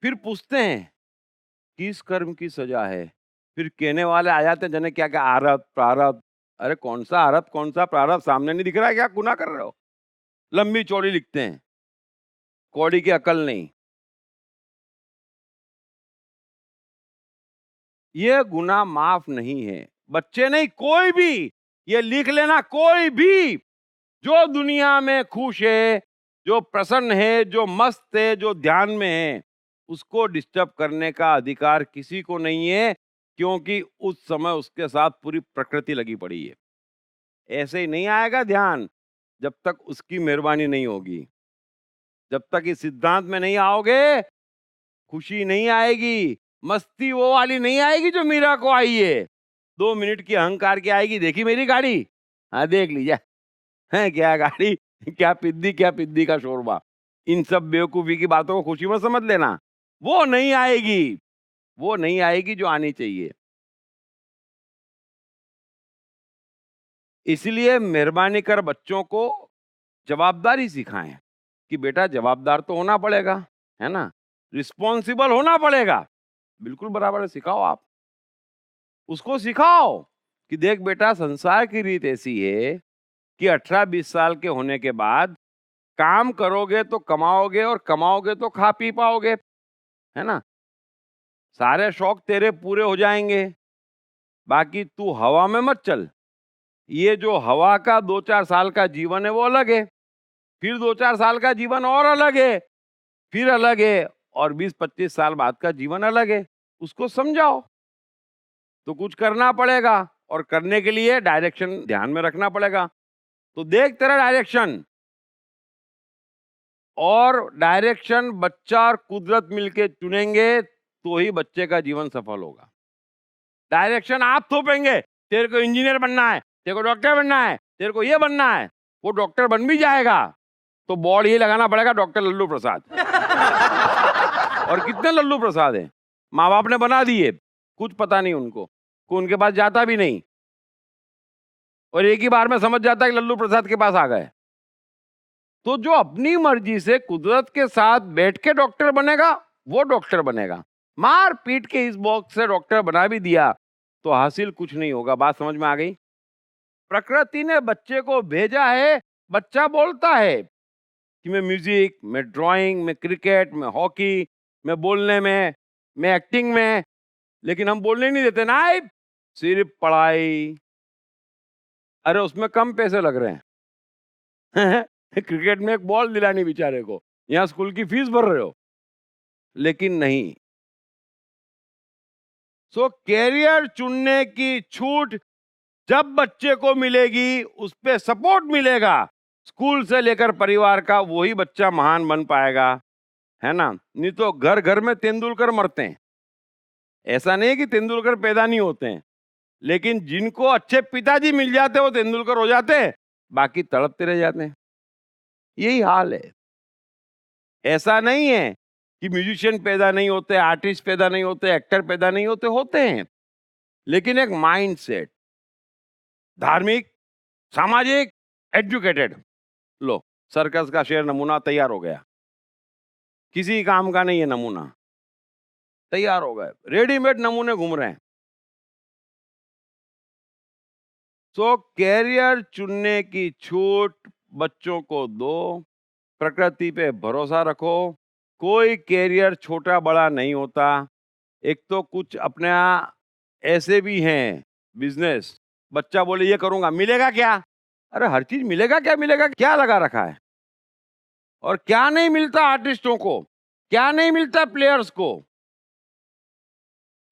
फिर पूछते हैं किस कर्म की सजा है। फिर कहने वाले आ जाते हैं, जने क्या क्या आरत प्रारब्ध। अरे कौन सा आरत, कौन सा प्रारब्ध, सामने नहीं दिख रहा है क्या, गुनाह कर रहे हो। लंबी चौड़ी लिखते हैं, कौड़ी की अकल नहीं। ये गुनाह माफ नहीं है। बच्चे नहीं, कोई भी, ये लिख लेना, कोई भी जो दुनिया में खुश है, जो प्रसन्न है, जो मस्त है, जो ध्यान में है, उसको डिस्टर्ब करने का अधिकार किसी को नहीं है, क्योंकि उस समय उसके साथ पूरी प्रकृति लगी पड़ी है। ऐसे ही नहीं आएगा ध्यान जब तक उसकी मेहरबानी नहीं होगी। जब तक इस सिद्धांत में नहीं आओगे, खुशी नहीं आएगी, मस्ती वो वाली नहीं आएगी जो मीरा को आई है। 2 मिनट की अहंकार की आएगी, देखी मेरी गाड़ी, हाँ देख लीजिए, है क्या गाड़ी, क्या पिद्दी का शोरबा। इन सब बेवकूफी की बातों को खुशी में समझ लेना। वो नहीं आएगी, वो नहीं आएगी जो आनी चाहिए। इसलिए मेहरबानी कर बच्चों को जवाबदारी सिखाएं कि बेटा जवाबदार तो होना पड़ेगा, है ना, रिस्पॉन्सिबल होना पड़ेगा। बिल्कुल बराबर है, सिखाओ आप उसको, सिखाओ कि देख बेटा, संसार की रीत ऐसी है कि 18-20 साल के होने के बाद काम करोगे तो कमाओगे, और कमाओगे तो खा पी पाओगे, है ना, सारे शौक तेरे पूरे हो जाएंगे। बाकी तू हवा में मत चल। ये जो हवा का 2-4 साल का जीवन है वो अलग है, फिर 2-4 साल का जीवन और अलग है, फिर अलग है, और 20-25 साल बाद का जीवन अलग है। उसको समझाओ। तो कुछ करना पड़ेगा, और करने के लिए डायरेक्शन ध्यान में रखना पड़ेगा। तो देख तेरा डायरेक्शन, और डायरेक्शन बच्चा और कुदरत मिलके चुनेंगे तो ही बच्चे का जीवन सफल होगा। डायरेक्शन आप थोपेंगे, तेरे को इंजीनियर बनना है, तेरे को डॉक्टर बनना है, तेरे को ये बनना है, वो डॉक्टर बन भी जाएगा तो बोर्ड ये लगाना पड़ेगा डॉक्टर लल्लू प्रसाद। और कितने लल्लू प्रसाद हैं, माँ बाप ने बना दिए, कुछ पता नहीं उनको, को उनके पास जाता भी नहीं, और एक ही बार में समझ जाता है कि लल्लू प्रसाद के पास आ गए। तो जो अपनी मर्जी से कुदरत के साथ बैठ के डॉक्टर बनेगा वो डॉक्टर बनेगा। मार पीट के इस बॉक्स से डॉक्टर बना भी दिया तो हासिल कुछ नहीं होगा। बात समझ में आ गई? प्रकृति ने बच्चे को भेजा है, बच्चा बोलता है कि मैं म्यूजिक, मैं ड्राइंग, मैं क्रिकेट, मैं हॉकी, मैं बोलने में, मैं एक्टिंग में, लेकिन हम बोलने नहीं देते ना, सिर्फ पढ़ाई। अरे उसमें कम पैसे लग रहे हैं। क्रिकेट में एक बॉल दिलानी बेचारे को, यहाँ स्कूल की फीस भर रहे हो, लेकिन नहीं। सो कैरियर चुनने की छूट जब बच्चे को मिलेगी, उस पे सपोर्ट मिलेगा स्कूल से लेकर परिवार का, वही बच्चा महान बन पाएगा, है ना। नहीं तो घर घर में तेंदुलकर मरते हैं। ऐसा नहीं है कि तेंदुलकर पैदा नहीं होते हैं, लेकिन जिनको अच्छे पिताजी मिल जाते वो तेंदुलकर हो जाते हैं, बाकी तड़पते रह जाते हैं। यही हाल है। ऐसा नहीं है कि म्यूजिशियन पैदा नहीं होते, आर्टिस्ट पैदा नहीं होते, एक्टर पैदा नहीं होते, होते हैं, लेकिन एक माइंडसेट, धार्मिक, सामाजिक, एजुकेटेड। लो, सर्कस का शेर नमूना तैयार हो गया, किसी काम का नहीं है नमूना, तैयार हो गए, रेडीमेड नमूने घूम रहे हैं। सो कैरियर चुनने की छूट बच्चों को दो, प्रकृति पे भरोसा रखो। कोई कैरियर छोटा बड़ा नहीं होता। एक तो कुछ अपने ऐसे भी हैं बिजनेस, बच्चा बोले ये करूंगा, मिलेगा क्या? अरे हर चीज मिलेगा क्या, मिलेगा क्या लगा रखा है? और क्या नहीं मिलता आर्टिस्टों को, क्या नहीं मिलता प्लेयर्स को।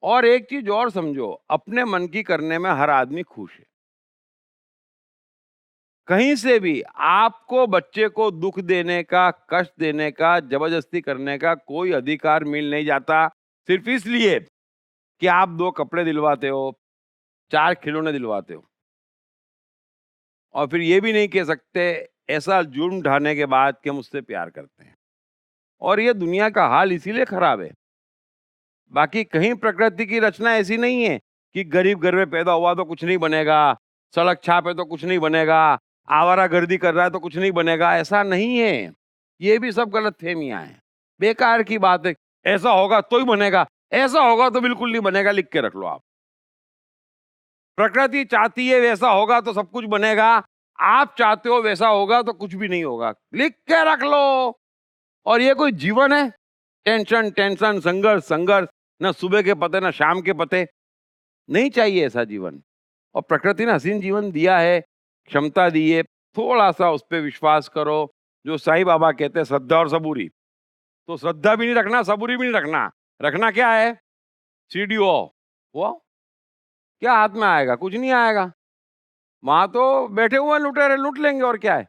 और एक चीज और समझो, अपने मन की करने में हर आदमी खुश है। कहीं से भी आपको बच्चे को दुख देने का, कष्ट देने का, जबरदस्ती करने का कोई अधिकार मिल नहीं जाता, सिर्फ इसलिए कि आप 2 कपड़े दिलवाते हो, 4 खिलौने दिलवाते हो, और फिर ये भी नहीं कह सकते ऐसा जुर्म ढाने के बाद कि हम उससे प्यार करते हैं। और ये दुनिया का हाल इसीलिए खराब है। बाकी कहीं प्रकृति की रचना ऐसी नहीं है कि गरीब घर में पैदा हुआ तो कुछ नहीं बनेगा, सड़क छापे तो कुछ नहीं बनेगा, आवारागर्दी कर रहा है तो कुछ नहीं बनेगा, ऐसा नहीं है। ये भी सब गलतफहमियां हैं, बेकार की बात है। ऐसा होगा तो ही बनेगा, ऐसा होगा तो बिल्कुल नहीं बनेगा, लिख के रख लो आप। प्रकृति चाहती है वैसा होगा तो सब कुछ बनेगा, आप चाहते हो वैसा होगा तो कुछ भी नहीं होगा, लिख के रख लो। और ये कोई जीवन है? टेंशन टेंशन, संघर्ष संघर्ष, न सुबह के पते न शाम के पते, नहीं चाहिए ऐसा जीवन। और प्रकृति ने हसीन जीवन दिया है, क्षमता दी है, थोड़ा सा उस पर विश्वास करो। जो साईं बाबा कहते हैं श्रद्धा और सबूरी, तो श्रद्धा भी नहीं रखना, सबूरी भी नहीं रखना। रखना क्या है? सीडीओ, वो क्या हाथ में आएगा? कुछ नहीं आएगा। वहां तो बैठे हुए लुटेरे लूट लेंगे, और क्या है।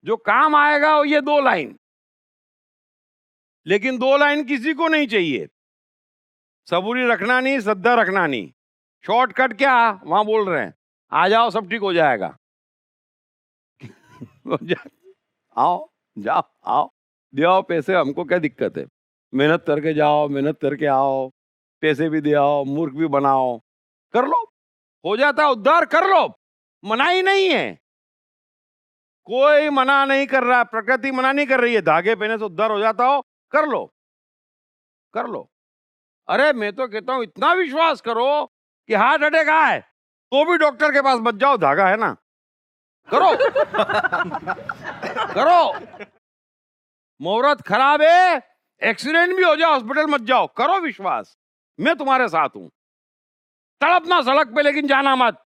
जो काम आएगा वो ये 2 लाइन, लेकिन 2 लाइन किसी को नहीं चाहिए। सबूरी रखना नहीं, श्रद्धा रखना नहीं। शॉर्टकट क्या वहां बोल रहे हैं, आ जाओ सब ठीक हो जाएगा। आओ, जाओ, आओ, दे आओ पैसे, हमको क्या दिक्कत है। मेहनत करके जाओ, मेहनत करके आओ, पैसे भी दे आओ, मूर्ख भी बनाओ, कर लो, हो जाता उद्धार, कर लो। मना ही नहीं है, कोई मना नहीं कर रहा, प्रकृति मना नहीं कर रही है। धागे पहने से उद्धार हो जाता हो, कर लो, कर लो। अरे मैं तो कहता हूं इतना विश्वास करो कि हार्ट अटैक आए तो भी डॉक्टर के पास मत जाओ, धागा है ना, करो। करो, मुहूर्त खराब है, एक्सीडेंट भी हो जाए, हॉस्पिटल मत जाओ, करो विश्वास, मैं तुम्हारे साथ हूं। तड़पना सड़क पे, लेकिन जाना मत।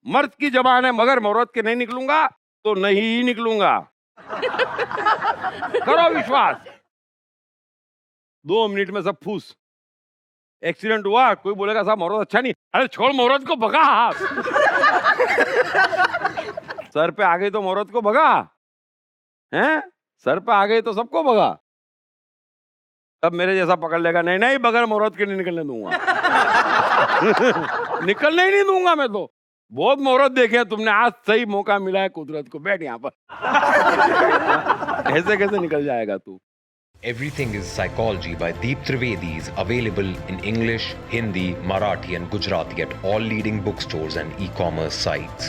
मर्द की जबान है, मगर मुहूर्त के नहीं निकलूंगा तो नहीं निकलूंगा। करो विश्वास, 2 मिनट में सब फूस। एक्सीडेंट हुआ, कोई बोलेगा साहब मुहूर्त अच्छा नहीं, अरे छोड़ मुहूर्त को, भगा आप। सर पे आ गई तो मुहूर्त को भगा, हैं? सर पे आ गई तो सबको भगा। तब मेरे जैसा पकड़ लेगा, नहीं नहीं बगैर मुहूर्त के नहीं निकलने दूंगा। निकलने ही नहीं दूंगा मैं तो। बहुत मुहूर्त देखे हैं तुमने, आज सही मौका मिला है कुदरत को, बैठ यहाँ पर। ऐसे कैसे निकल जाएगा तू? Everything is Psychology by Deep Trivedi is available in English, Hindi, Marathi, and Gujarati at all leading bookstores and e-commerce sites.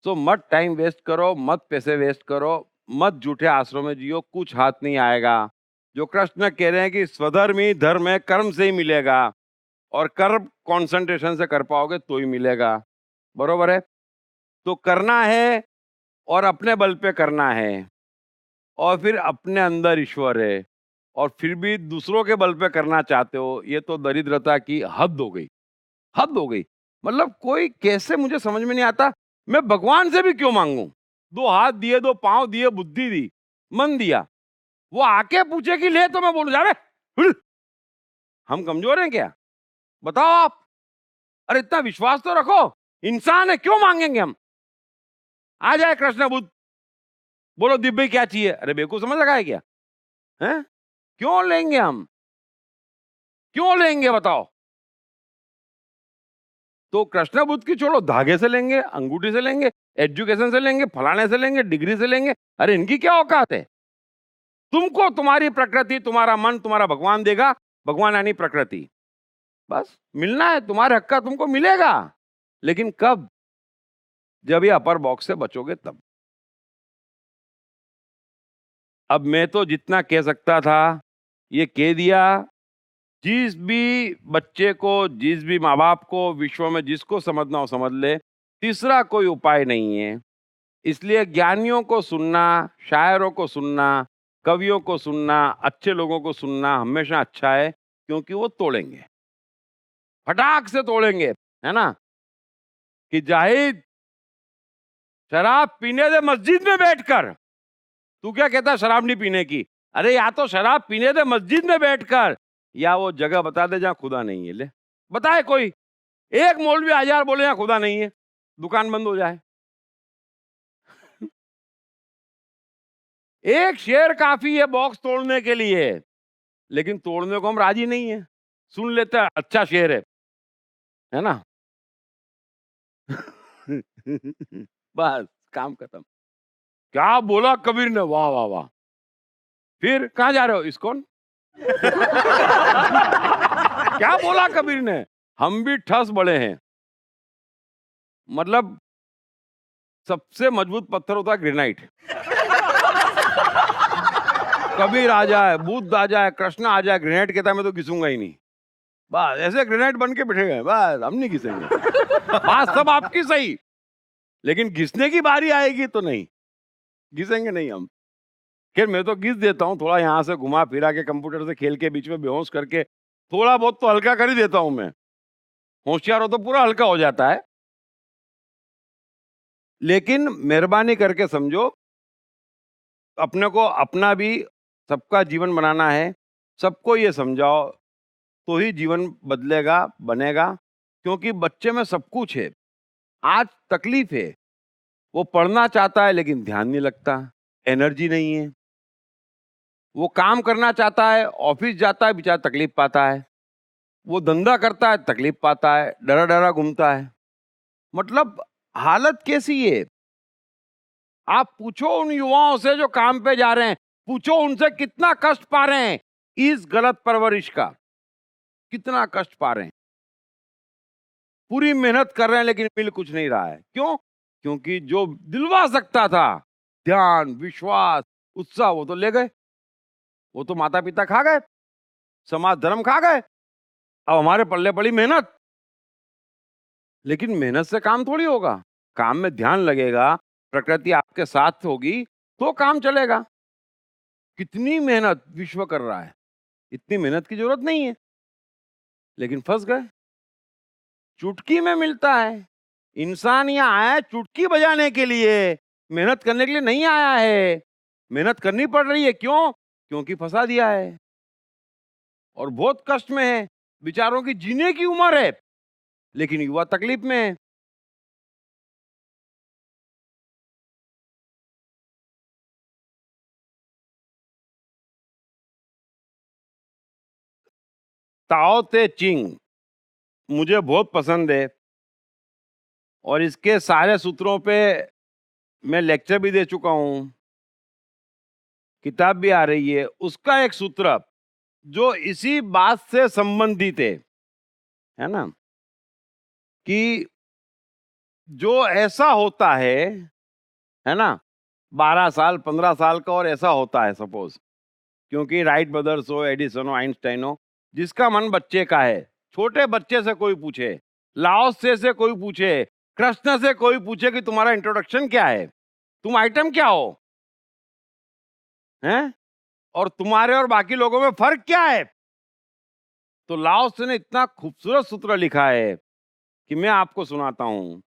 तो मत टाइम वेस्ट करो, मत पैसे वेस्ट करो, मत झूठे आश्रम में जियो, कुछ हाथ नहीं आएगा। जो कृष्ण कह रहे हैं कि स्वधर्म ही धर्म है, कर्म से ही मिलेगा, और कर्म कंसंट्रेशन से कर पाओगे तो ही मिलेगा। बरोबर है? तो करना है और अपने बल पे करना है, और फिर अपने अंदर ईश्वर है, और फिर भी दूसरों के बल पे करना चाहते हो, ये तो दरिद्रता की हद हो गई। हद हो गई। मतलब कोई कैसे, मुझे समझ में नहीं आता, मैं भगवान से भी क्यों मांगू? 2 हाथ दिए, 2 पांव दिए, बुद्धि दी, मन दिया, वो आके पूछे कि ले, तो मैं बोलूं जा बे, हम कमजोर हैं क्या? बताओ आप। अरे इतना विश्वास तो रखो, इंसान है, क्यों मांगेंगे हम? आ जाए कृष्ण बुद्ध, बोलो दिव्य क्या चाहिए, अरे बेवकूफ समझ लगा है क्या? हैं? क्यों लेंगे हम? क्यों लेंगे बताओ? तो कृष्ण बुद्ध की छोड़ो, धागे से लेंगे, अंगूठी से लेंगे, एजुकेशन से लेंगे, फलाने से लेंगे, डिग्री से लेंगे, अरे इनकी क्या औकात है? तुमको तुम्हारी प्रकृति, तुम्हारा मन, तुम्हारा भगवान देगा। भगवान यानी प्रकृति। बस मिलना है, तुम्हारे हक का तुमको मिलेगा, लेकिन कब? जब ये अपर बॉक्स से बचोगे तब। अब मैं तो जितना कह सकता था ये कह दिया। जिस भी बच्चे को, जिस भी माँ बाप को, विश्व में जिसको समझना हो समझ ले, तीसरा कोई उपाय नहीं है। इसलिए ज्ञानियों को सुनना, शायरों को सुनना, कवियों को सुनना, अच्छे लोगों को सुनना हमेशा अच्छा है, क्योंकि वो तोड़ेंगे, फटाक से तोड़ेंगे, है ना? कि जाहिद शराब पीने दे मस्जिद में बैठकर। तू क्या कहता है शराब नहीं पीने की? अरे या तो शराब पीने दे मस्जिद में बैठकर, या वो जगह बता दे जहां खुदा नहीं है। ले बताए कोई, एक मौलवी हजार बोले यहाँ खुदा नहीं है, दुकान बंद हो जाए। एक शेर काफी है बॉक्स तोड़ने के लिए, लेकिन तोड़ने को हम राजी नहीं है। सुन लेते हैं, अच्छा शेर है ना? बस काम खत्म। क्या बोला कबीर ने, वाह वाह वाह। फिर कहां जा रहे हो? इस्कॉन। क्या बोला कबीर ने? हम भी ठस बड़े हैं। मतलब सबसे मजबूत पत्थर होता है ग्रेनाइट। कबीर आ जाए, बुद्ध आ जाए, कृष्ण आ जाए, ग्रेनाइट कहता है मैं तो घिसूंगा ही नहीं। बस ऐसे ग्रेनाइट बन के बैठे गए, बस हम नहीं घिसेंगे। बात सब आपकी सही, लेकिन घिसने की बारी आएगी तो नहीं घिसेंगे, नहीं हम। खैर मैं तो घिस देता हूँ, थोड़ा यहाँ से घुमा फिरा के, कंप्यूटर से खेल के, बीच में बेहोश करके थोड़ा बहुत तो हल्का कर ही देता हूं मैं। होशियार हो तो पूरा हल्का हो जाता है। लेकिन मेहरबानी करके समझो, अपने को अपना भी, सबका जीवन बनाना है, सबको ये समझाओ तो ही जीवन बदलेगा, बनेगा। क्योंकि बच्चे में सब कुछ है। आज तकलीफ है, वो पढ़ना चाहता है लेकिन ध्यान नहीं लगता, एनर्जी नहीं है। वो काम करना चाहता है, ऑफिस जाता है, बेचारा तकलीफ पाता है। वो धंधा करता है, तकलीफ पाता है, डरा डरा घूमता है। मतलब हालत कैसी है? आप पूछो उन युवाओं से जो काम पे जा रहे हैं, पूछो उनसे कितना कष्ट पा रहे हैं इस गलत परवरिश का, कितना कष्ट पा रहे हैं। पूरी मेहनत कर रहे हैं लेकिन मिल कुछ नहीं रहा है। क्यों? क्योंकि जो दिलवा सकता था ध्यान, विश्वास, उत्साह, वो तो ले गए। वो तो माता पिता खा गए, समाज धर्म खा गए। अब हमारे पल्ले पड़ी मेहनत। लेकिन मेहनत से काम थोड़ी होगा। काम में ध्यान लगेगा, प्रकृति आपके साथ होगी तो काम चलेगा। कितनी मेहनत विश्व कर रहा है, इतनी मेहनत की जरूरत नहीं है, लेकिन फंस गए। चुटकी में मिलता है। इंसान यहाँ आया है चुटकी बजाने के लिए, मेहनत करने के लिए नहीं आया है। मेहनत करनी पड़ रही है, क्यों? क्योंकि फंसा दिया है। और बहुत कष्ट में है, बेचारों की जीने की उम्र है, लेकिन युवा तकलीफ में है। ताओ ते चिंग मुझे बहुत पसंद है और इसके सारे सूत्रों पे मैं लेक्चर भी दे चुका हूँ, किताब भी आ रही है। उसका एक सूत्र जो इसी बात से संबंधित है ना, कि जो ऐसा होता है ना, 12 साल 15 साल का और ऐसा होता है सपोज, क्योंकि राइट ब्रदर्स हो, एडिसन हो, आइंस्टाइन हो, जिसका मन बच्चे का है, छोटे बच्चे से कोई पूछे, लाओत्से से कोई पूछे, कृष्ण से कोई पूछे कि तुम्हारा इंट्रोडक्शन क्या है, तुम आइटम क्या हो, हैं, और तुम्हारे और बाकी लोगों में फर्क क्या है, तो लाओत्से ने इतना खूबसूरत सूत्र लिखा है कि मैं आपको सुनाता हूं।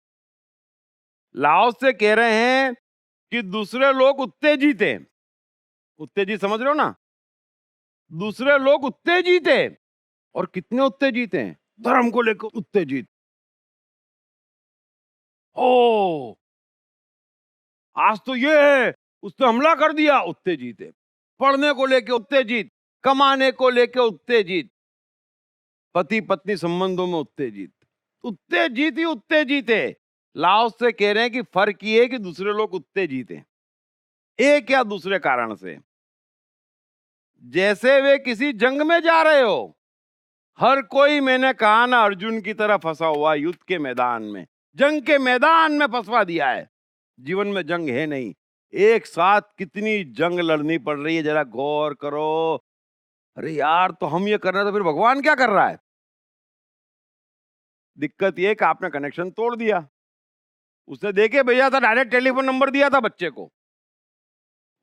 लाओत्से कह रहे हैं कि दूसरे लोग उत्तेजित है, उत्तेजित समझ रहे हो ना, दूसरे लोग उत्तेजित है, और कितने उत्तेजित हैं, धर्म को लेकर उत्तेजित, ओ आज तो ये है, उसने हमला कर दिया, उत्तेजित है, पढ़ने को लेकर उत्तेजित, कमाने को लेकर उत्तेजित, पति पत्नी संबंधों में उत्तेजित, उत्तेजित ही उत्तेजित है। लाओत्से कह रहे हैं कि फर्क ये है कि दूसरे लोग उत्तेजित हैं एक या दूसरे कारण से, जैसे वे किसी जंग में जा रहे हो, हर कोई, मैंने कहा ना, अर्जुन की तरह फंसा हुआ युद्ध के मैदान में, जंग के मैदान में फंसवा दिया है। जीवन में जंग है नहीं, एक साथ कितनी जंग लड़नी पड़ रही है, जरा गौर करो। अरे यार, तो हम ये कर रहे हैं तो फिर भगवान क्या कर रहा है? दिक्कत ये कि आपने कनेक्शन तोड़ दिया। उसने देखे भैया था, डायरेक्ट टेलीफोन नंबर दिया था बच्चे को,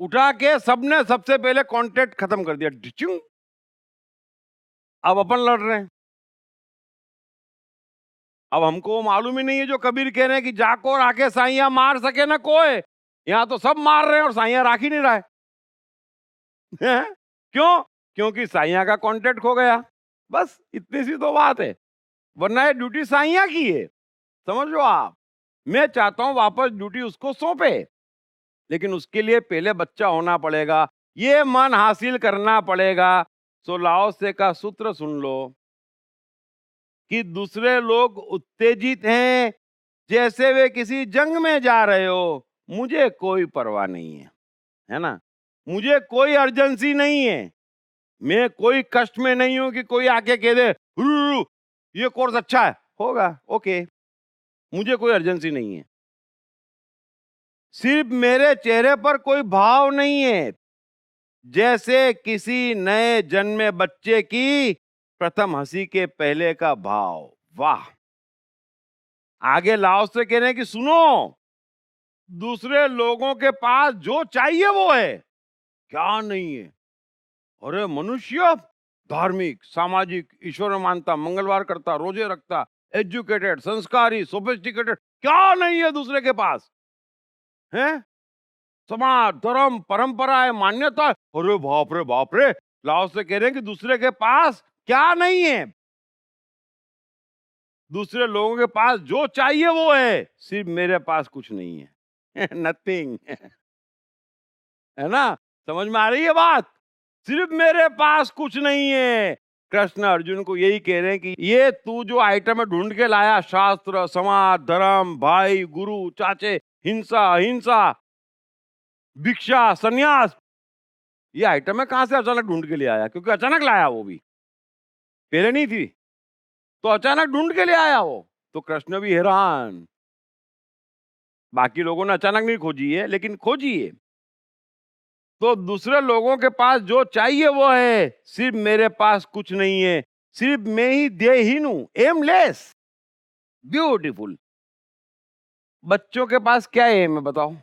उठा के सबने सबसे पहले कांटेक्ट खत्म कर दिया, डिचिंग। अब अपन लड़ रहे हैं। अब हमको मालूम ही नहीं है जो कबीर कह रहे हैं कि जाको राखे साइया मार सके ना कोई, यहां तो सब मार रहे हैं और साइया राख ही नहीं रहा है। क्यों? क्योंकि साइया का कांटेक्ट खो गया, बस इतनी सी तो बात है, वरना ये ड्यूटी साइया की है, समझ लो आप। मैं चाहता हूं वापस ड्यूटी उसको सौंपे, लेकिन उसके लिए पहले बच्चा होना पड़ेगा, ये मन हासिल करना पड़ेगा। सो लाओत्से का सूत्र सुन लो कि दूसरे लोग उत्तेजित हैं, जैसे वे किसी जंग में जा रहे हो, मुझे कोई परवाह नहीं है ना, मुझे कोई अर्जेंसी नहीं है, मैं कोई कष्ट में नहीं हूं कि कोई आके कह दे ये कोर्स अच्छा है, होगा ओके, मुझे कोई अर्जेंसी नहीं है। सिर्फ मेरे चेहरे पर कोई भाव नहीं है, जैसे किसी नए जन्मे बच्चे की प्रथम हंसी के पहले का भाव। वाह! आगे लाओत्से कह रहे हैं कि सुनो, दूसरे लोगों के पास जो चाहिए वो है, क्या नहीं है। अरे मनुष्य धार्मिक, सामाजिक, ईश्वर में मानता, मंगलवार करता, रोजे रखता, एजुकेटेड, संस्कारी, सोफिस्टिकेटेड, क्या नहीं है दूसरे के पास, है? समाज, धर्म, परंपरा है, मान्यता है। अरे बाप रे, लाओत्से कह रहे हैं कि दूसरे के पास क्या नहीं है, दूसरे लोगों के पास जो चाहिए वो है, सिर्फ मेरे पास कुछ नहीं है। नथिंग। है ना, समझ में आ रही है बात? सिर्फ मेरे पास कुछ नहीं है। कृष्ण अर्जुन को यही कह रहे हैं कि ये तू जो आइटम ढूंढ के लाया, शास्त्र, समाज, धर्म, भाई, गुरु, चाचे, हिंसा, अहिंसा, भिक्षा, सन्यास, ये आइटम है कहां से अचानक ढूंढ के ले आया? क्योंकि अचानक लाया, वो भी पहले नहीं थी, तो अचानक ढूंढ के ले आया वो। तो कृष्ण भी हैरान। बाकी लोगों ने अचानक नहीं खोजी है, लेकिन खोजी है। तो दूसरे लोगों के पास जो चाहिए वो है, सिर्फ मेरे पास कुछ नहीं है, सिर्फ मैं ही देहीन हूं, एमलेस। ब्यूटीफुल। बच्चों के पास क्या एम है बताओ?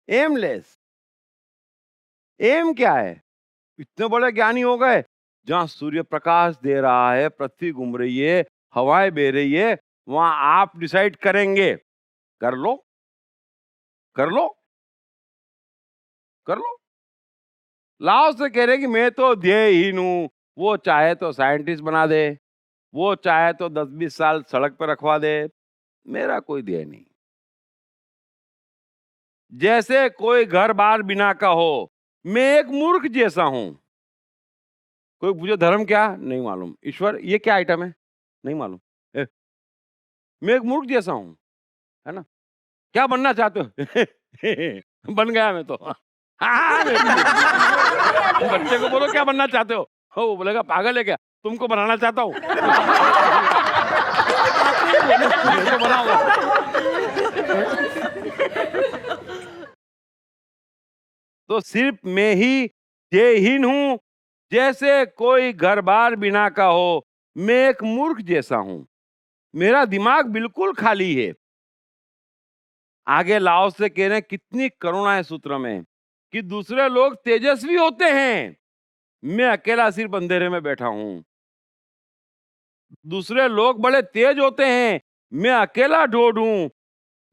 एमलेस। एम क्या है? इतने बड़े ज्ञानी हो गए, जहां सूर्य प्रकाश दे रहा है, पृथ्वी घूम रही है, हवाएं बह रही है, वहां आप डिसाइड करेंगे, कर लो, कर लो, कर लो। लाओ से कह रहे कि मैं तो ध्येयहीन हूं, वो चाहे तो साइंटिस्ट बना दे, वो चाहे तो 10-20 साल सड़क पर रखवा दे, मेरा कोई ध्येय नहीं। जैसे कोई घर बार बिना का हो, मैं एक मूर्ख जैसा हूं। कोई पूछे धर्म क्या? नहीं मालूम। ईश्वर ये क्या आइटम है? नहीं मालूम। मैं एक मूर्ख जैसा हूं, है ना? क्या बनना चाहते हो? बन गया मैं तो। हाँ, बच्चे को बोलो क्या बनना चाहते हो? वो बोलेगा पागल है क्या? तुमको बनाना चाहता हूँ। मैं तो बनाऊंगा। तो सिर्फ मैं ही ध्येयहीन हूं, जैसे कोई घर बार बिना का हो, मैं एक मूर्ख जैसा हूं, मेरा दिमाग बिल्कुल खाली है। आगे लाओ से कह रहे हैं, कितनी करुणा है सूत्र में, कि दूसरे लोग तेजस्वी होते हैं, मैं अकेला सिर्फ अंधेरे में बैठा हूं। दूसरे लोग बड़े तेज होते हैं, मैं अकेला ढोढ हूं।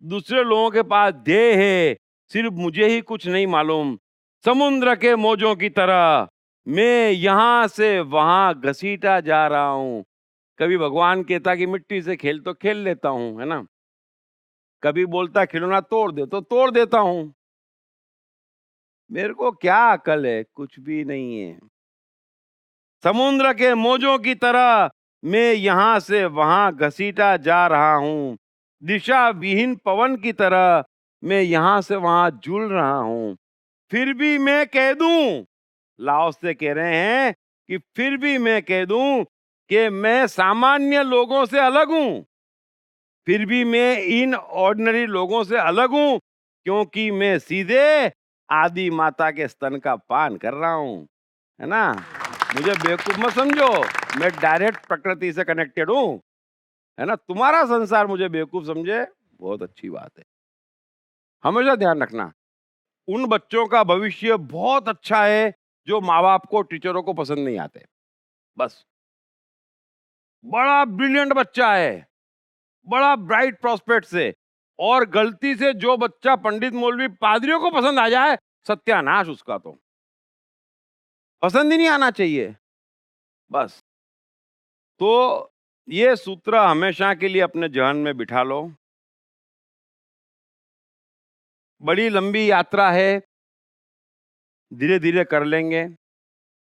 दूसरे लोगों के पास ध्येय है, सिर्फ मुझे ही कुछ नहीं मालूम। समुद्र के मौजों की तरह मैं यहां से वहां घसीटा जा रहा हूं। कभी भगवान कहता कि मिट्टी से खेल तो खेल लेता हूं, है ना? कभी बोलता खिलौना तोड़ दे तो तोड़ देता हूं। मेरे को क्या अकल है? कुछ भी नहीं है। समुद्र के मौजों की तरह मैं यहां से वहां घसीटा जा रहा हूं। दिशा विहीन पवन की तरह मैं यहां से वहां झूल रहा हूं। फिर भी मैं कह दूं, लाओस से कह रहे हैं कि फिर भी मैं कह दूं कि मैं सामान्य लोगों से अलग हूं। फिर भी मैं इन ऑर्डिनरी लोगों से अलग हूं, क्योंकि मैं सीधे आदि माता के स्तन का पान कर रहा हूं, है ना? मुझे बेवकूफ मत समझो, मैं डायरेक्ट प्रकृति से कनेक्टेड हूं, है ना? तुम्हारा संसार मुझे बेवकूफ समझे, बहुत अच्छी बात है। हमेशा ध्यान रखना, उन बच्चों का भविष्य बहुत अच्छा है जो माँ बाप को, टीचरों को पसंद नहीं आते। बस, बड़ा ब्रिलियंट बच्चा है, बड़ा ब्राइट प्रोस्पेक्ट से, और गलती से जो बच्चा पंडित मौलवी पादरियों को पसंद आ जाए, सत्यानाश उसका। तो पसंद ही नहीं आना चाहिए। बस, तो ये सूत्र हमेशा के लिए अपने जहन में बिठा लो। बड़ी लंबी यात्रा है, धीरे धीरे कर लेंगे।